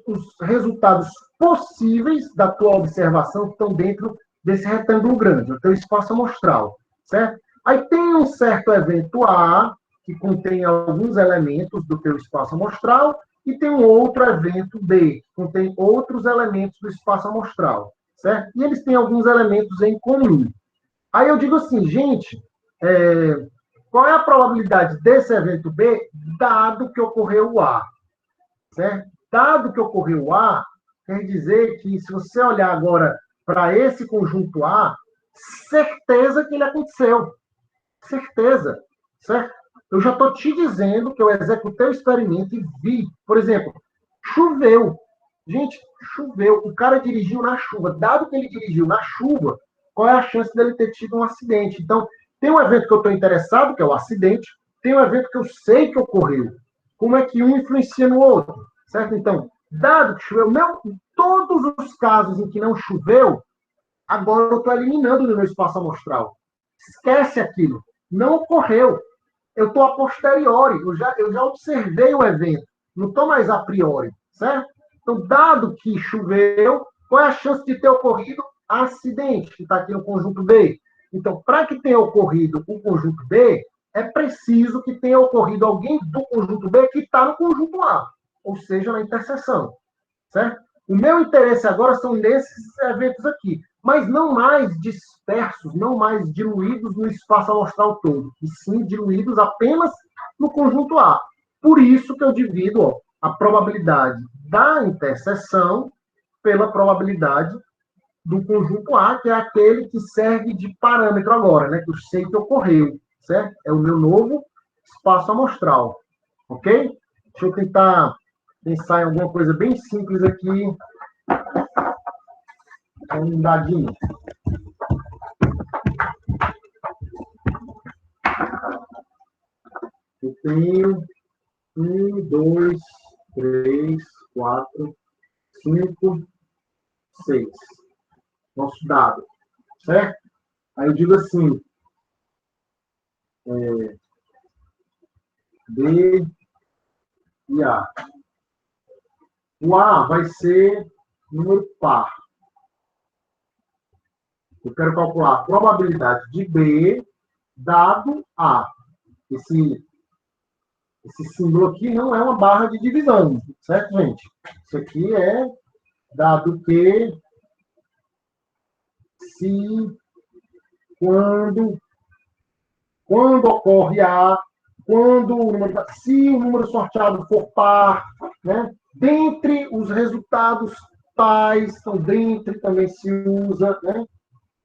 os resultados possíveis da tua observação que estão dentro desse retângulo grande, o teu espaço amostral, certo? Aí tem um certo evento A, que contém alguns elementos do teu espaço amostral, e tem um outro evento B, que contém outros elementos do espaço amostral, certo? E eles têm alguns elementos em comum. Aí eu digo assim, gente, qual é a probabilidade desse evento B, dado que ocorreu o A? Certo? Dado que ocorreu o A, quer dizer que, se você olhar agora para esse conjunto A, certeza que ele aconteceu. Certeza. Certo? Eu já estou te dizendo que eu executei o experimento e vi. Por exemplo, choveu. Gente, choveu. O cara dirigiu na chuva. Dado que ele dirigiu na chuva, qual é a chance dele ter tido um acidente? Então, tem um evento que eu estou interessado, que é o acidente. Tem um evento que eu sei que ocorreu. Como é que um influencia no outro? Certo? Então, dado que choveu, todos os casos em que não choveu, agora eu estou eliminando no meu espaço amostral. Esquece aquilo. Não ocorreu. Eu estou a posteriori. Eu já observei o evento. Não estou mais a priori. Certo? Então, dado que choveu, qual é a chance de ter ocorrido acidente, que está aqui no conjunto B? Então, para que tenha ocorrido o conjunto B, é preciso que tenha ocorrido alguém do conjunto B que está no conjunto A, ou seja, na interseção. Certo? O meu interesse agora são nesses eventos aqui, mas não mais dispersos, não mais diluídos no espaço amostral todo, e sim diluídos apenas no conjunto A. Por isso que eu divido a probabilidade da interseção pela probabilidade do conjunto A, que é aquele que serve de parâmetro agora, né? Que eu sei que ocorreu, certo? É o meu novo espaço amostral, ok? Deixa eu tentar pensar em alguma coisa bem simples aqui. Um dadinho. Eu tenho 1, 2, 3, 4, 5, 6. Nosso dado, certo? Aí eu digo assim, B e A. O A vai ser número par. Eu quero calcular a probabilidade de B dado A. Esse símbolo aqui não é uma barra de divisão, certo, gente? Isso aqui é dado que se quando ocorre A, se o número sorteado for par, né? Dentre os resultados tais, então dentre também se usa, né?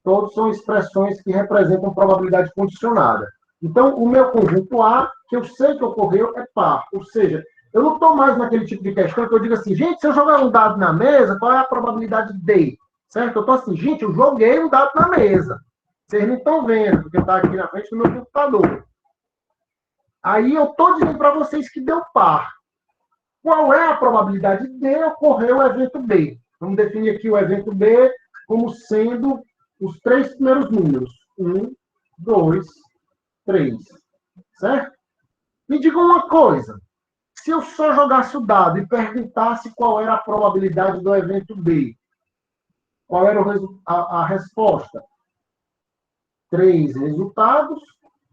Todos são expressões que representam probabilidade condicionada. Então, o meu conjunto A, que eu sei que ocorreu, é par. Ou seja, eu não estou mais naquele tipo de questão que eu digo assim, gente, se eu jogar um dado na mesa, qual é a probabilidade D? Certo? Eu estou assim, gente, eu joguei um dado na mesa. Vocês não estão vendo, porque está aqui na frente do meu computador. Aí eu estou dizendo para vocês que deu par. Qual é a probabilidade de ocorrer o evento B? Vamos definir aqui o evento B como sendo os 3 primeiros números. 1, 2, 3. Certo? Me diga uma coisa. Se eu só jogasse o dado e perguntasse qual era a probabilidade do evento B, qual era a resposta? 3 resultados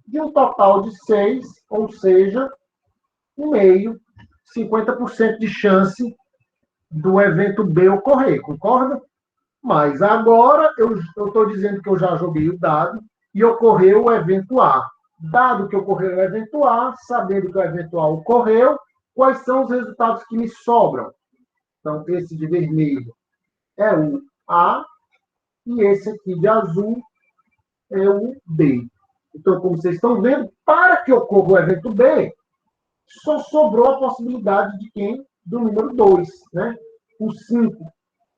de um total de 6, ou seja, um meio, 50% de chance do evento B ocorrer, concorda? Mas agora eu estou dizendo que eu já joguei o dado e ocorreu o evento A. Dado que ocorreu o evento A, sabendo que o evento A ocorreu, quais são os resultados que me sobram? Então, esse de vermelho é o A e esse aqui de azul é o B. Então, como vocês estão vendo, para que ocorra o evento B, só sobrou a possibilidade de quem? Do número 2. Né? O 5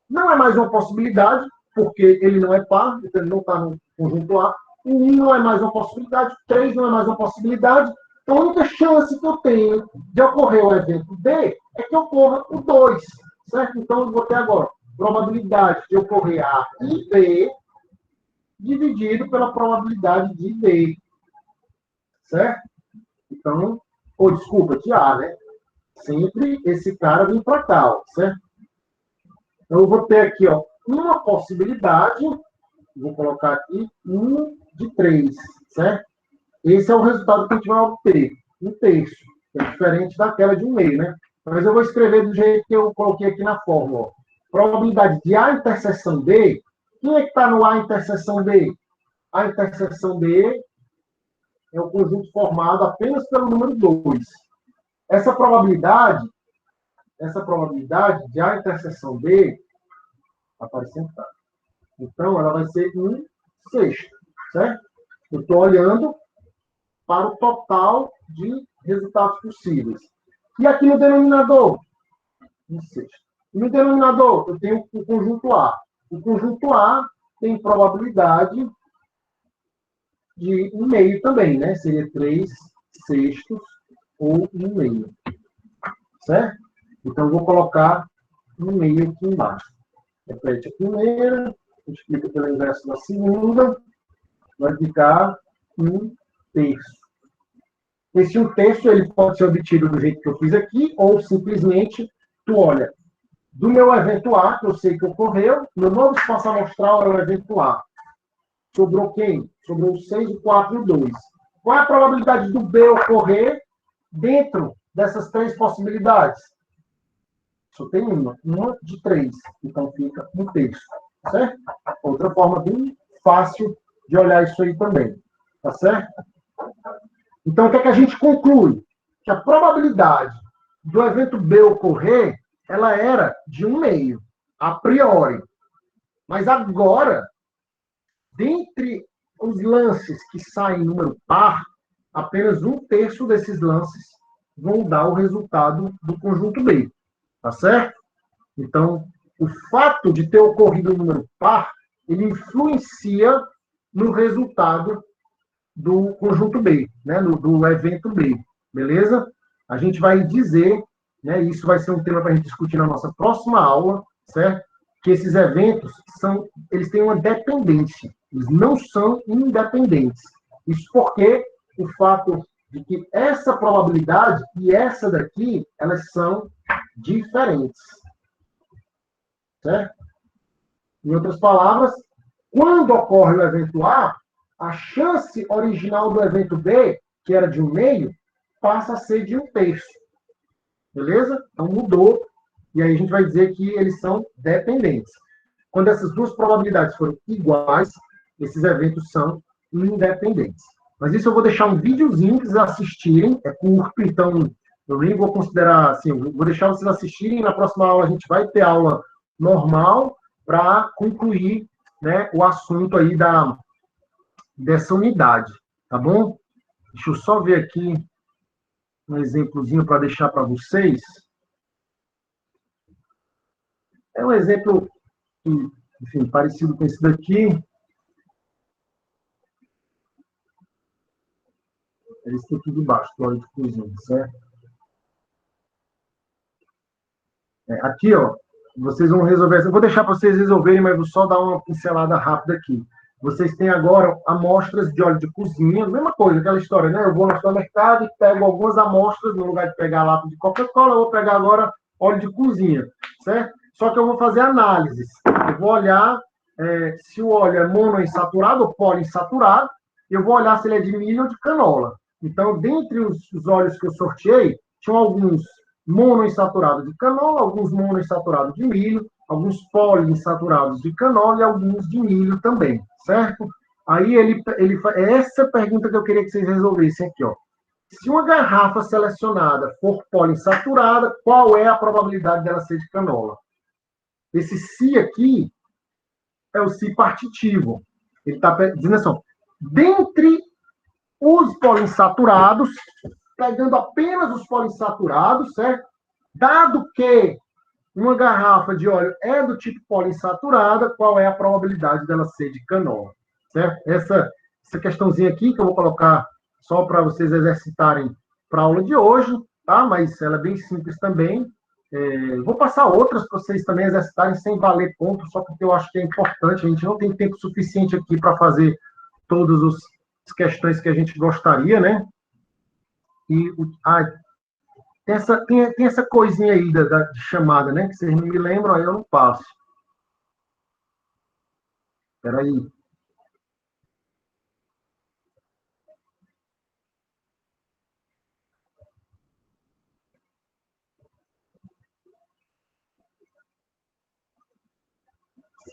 não é mais uma possibilidade, porque ele não é par, então ele não está no conjunto A. O 1 não é mais uma possibilidade, o 3 não é mais uma possibilidade. Então, a única chance que eu tenho de ocorrer o evento B é que ocorra o 2. Certo? Então, eu vou ter agora probabilidade de ocorrer A e B dividido pela probabilidade de D. Certo? Então, desculpa, de A, né? Sempre esse cara vem para cá, ó, certo? Então, eu vou ter aqui, ó, uma possibilidade, vou colocar aqui 1 de 3, certo? Esse é o resultado que a gente vai obter, 1/3, que é diferente daquela de 1/2, né? Mas eu vou escrever do jeito que eu coloquei aqui na fórmula. Ó. Probabilidade de A interseção B. Quem é que está no A interseção B? A interseção B é o conjunto formado apenas pelo número 2. Essa probabilidade de A interseção B, aparecendo, tá? Então, ela vai ser 1/6, certo? Eu estou olhando para o total de resultados possíveis. E aqui no denominador? 1/6. E no denominador, eu tenho o conjunto A. O conjunto A tem probabilidade de 1/2 também, né? Seria 3/6 ou 1/2. Certo? Então, eu vou colocar 1/2 aqui embaixo. Repete a primeira, multiplica pelo inverso da segunda, vai ficar 1/3. Esse 1/3 ele pode ser obtido do jeito que eu fiz aqui, ou simplesmente, tu olha, do meu evento A, que eu sei que ocorreu, meu novo espaço amostral era o evento A. Sobrou quem? Sobrou o 6, o 4 e o 2. Qual é a probabilidade do B ocorrer dentro dessas 3 possibilidades? Só tem uma de 3. Então fica 1/3. Certo? Outra forma bem fácil de olhar isso aí também. Tá certo? Então, o que é que a gente conclui? Que a probabilidade do evento B ocorrer, ela era de 1/2, a priori. Mas agora, dentre os lances que saem em número par, apenas 1/3 desses lances vão dar o resultado do conjunto B. Tá certo? Então, o fato de ter ocorrido um número par, ele influencia no resultado do conjunto B, né? do evento B. Beleza? A gente vai dizer, né? Isso vai ser um tema para a gente discutir na nossa próxima aula, certo? Que esses eventos eles têm uma dependência, eles não são independentes. Isso porque o fato de que essa probabilidade e essa daqui, elas são diferentes. Certo? Em outras palavras, quando ocorre o evento a chance original do evento B, que era de 1/2, passa a ser de 1/3. Beleza? Então mudou. E aí a gente vai dizer que eles são dependentes. Quando essas duas probabilidades forem iguais, esses eventos são independentes. Mas isso eu vou deixar um videozinho para vocês assistirem. É curto, então eu nem vou considerar assim. Eu vou deixar vocês assistirem. Na próxima aula a gente vai ter aula normal para concluir, né, o assunto aí dessa unidade. Tá bom? Deixa eu só ver aqui um exemplozinho para deixar para vocês. É um exemplo, enfim, parecido com esse daqui. É esse aqui de baixo, do óleo de cozinha, certo? Aqui, ó, vocês vão resolver. Eu vou deixar para vocês resolverem, mas vou só dar uma pincelada rápida aqui. Vocês têm agora amostras de óleo de cozinha, mesma coisa, aquela história, né? Eu vou no supermercado e pego algumas amostras, no lugar de pegar lata de Coca-Cola, eu vou pegar agora óleo de cozinha, certo? Só que eu vou fazer análises. Eu vou olhar se o óleo é monoinsaturado ou poliinsaturado, e eu vou olhar se ele é de milho ou de canola. Então, dentre os óleos que eu sorteei, tinham alguns monoinsaturados de canola, alguns monoinsaturados de milho, alguns poliinsaturados de canola e alguns de milho também, certo? Aí ele faz essa pergunta que eu queria que vocês resolvessem aqui, ó. Se uma garrafa selecionada for poliinsaturada, qual é a probabilidade dela ser de canola? Esse se aqui é o se partitivo. Ele está dizendo assim, ó, dentre os poliinsaturados, pegando apenas os poliinsaturados, certo? Dado que uma garrafa de óleo é do tipo poliinsaturada, qual é a probabilidade dela ser de canola? Certo? Essa questãozinha aqui, que eu vou colocar só para vocês exercitarem para a aula de hoje, tá? Mas ela é bem simples também. Vou passar outras para vocês também exercitarem sem valer ponto, só porque eu acho que é importante. A gente não tem tempo suficiente aqui para fazer todas as questões que a gente gostaria, né? E tem essa coisinha aí de chamada, né? Que vocês não me lembram, aí eu não passo. Espera aí.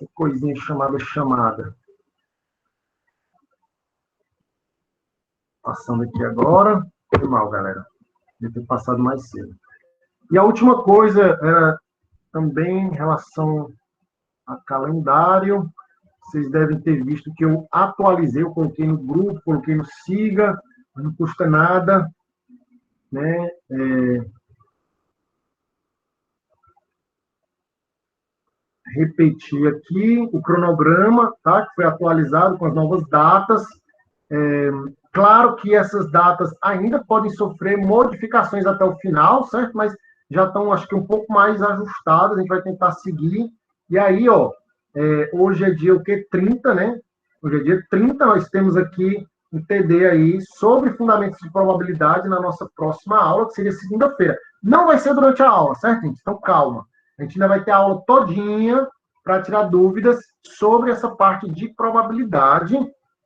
essa coisinha chamada chamada. Passando aqui agora. Foi mal, galera. Devia ter passado mais cedo. E a última coisa era também em relação a calendário. Vocês devem ter visto que eu atualizei, eu coloquei no grupo, coloquei no Siga, mas não custa nada, né? Repetir aqui o cronograma, tá? Que foi atualizado com as novas datas. Claro que essas datas ainda podem sofrer modificações até o final, certo? Mas já estão, acho que, um pouco mais ajustadas, a gente vai tentar seguir. E aí, ó, hoje é dia o quê? 30, né? Hoje é dia 30, nós temos aqui um TD aí sobre fundamentos de probabilidade na nossa próxima aula, que seria segunda-feira. Não vai ser durante a aula, certo, gente? Então, calma. A gente ainda vai ter a aula todinha para tirar dúvidas sobre essa parte de probabilidade,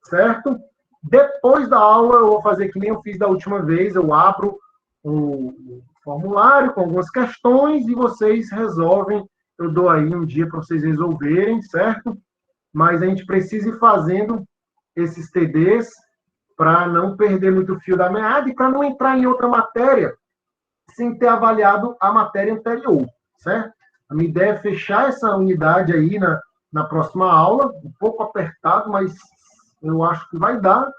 certo? Depois da aula, eu vou fazer que nem eu fiz da última vez, eu abro o formulário com algumas questões e vocês resolvem. Eu dou aí um dia para vocês resolverem, certo? Mas a gente precisa ir fazendo esses TDs para não perder muito o fio da meada e para não entrar em outra matéria sem ter avaliado a matéria anterior, certo? A minha ideia é fechar essa unidade aí na próxima aula, um pouco apertado, mas eu acho que vai dar,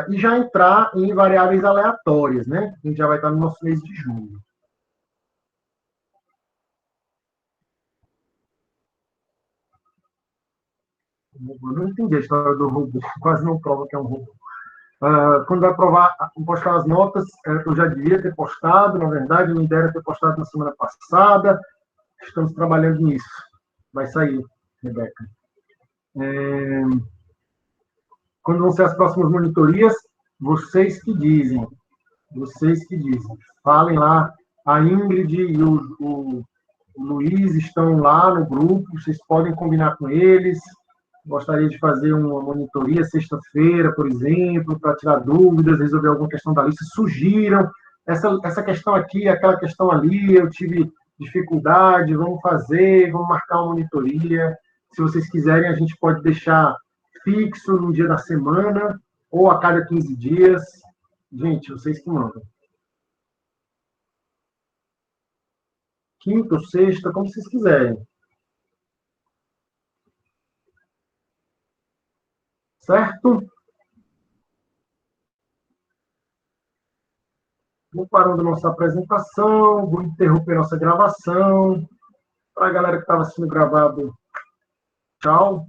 e já entrar em variáveis aleatórias, né? A gente já vai estar no nosso mês de junho. Eu não entendi a história do robô, quase não prova que é um robô. Quando vai postar as notas, eu já devia ter postado, na verdade, me deram ter postado na semana passada. Estamos trabalhando nisso. Vai sair, Rebeca. Quando vão ser as próximas monitorias, vocês que dizem. Vocês que dizem. Falem lá. A Ingrid e o Luiz estão lá no grupo, vocês podem combinar com eles. Gostaria de fazer uma monitoria sexta-feira, por exemplo, para tirar dúvidas, resolver alguma questão da lista. Sugiram essa questão aqui, aquela questão ali, eu tive dificuldade, vamos fazer, vamos marcar uma monitoria. Se vocês quiserem, a gente pode deixar fixo no dia da semana ou a cada 15 dias. Gente, vocês que mandam. Quinta ou sexta, como vocês quiserem. Certo? Vou parando nossa apresentação, vou interromper nossa gravação. Para a galera que estava sendo gravado, tchau.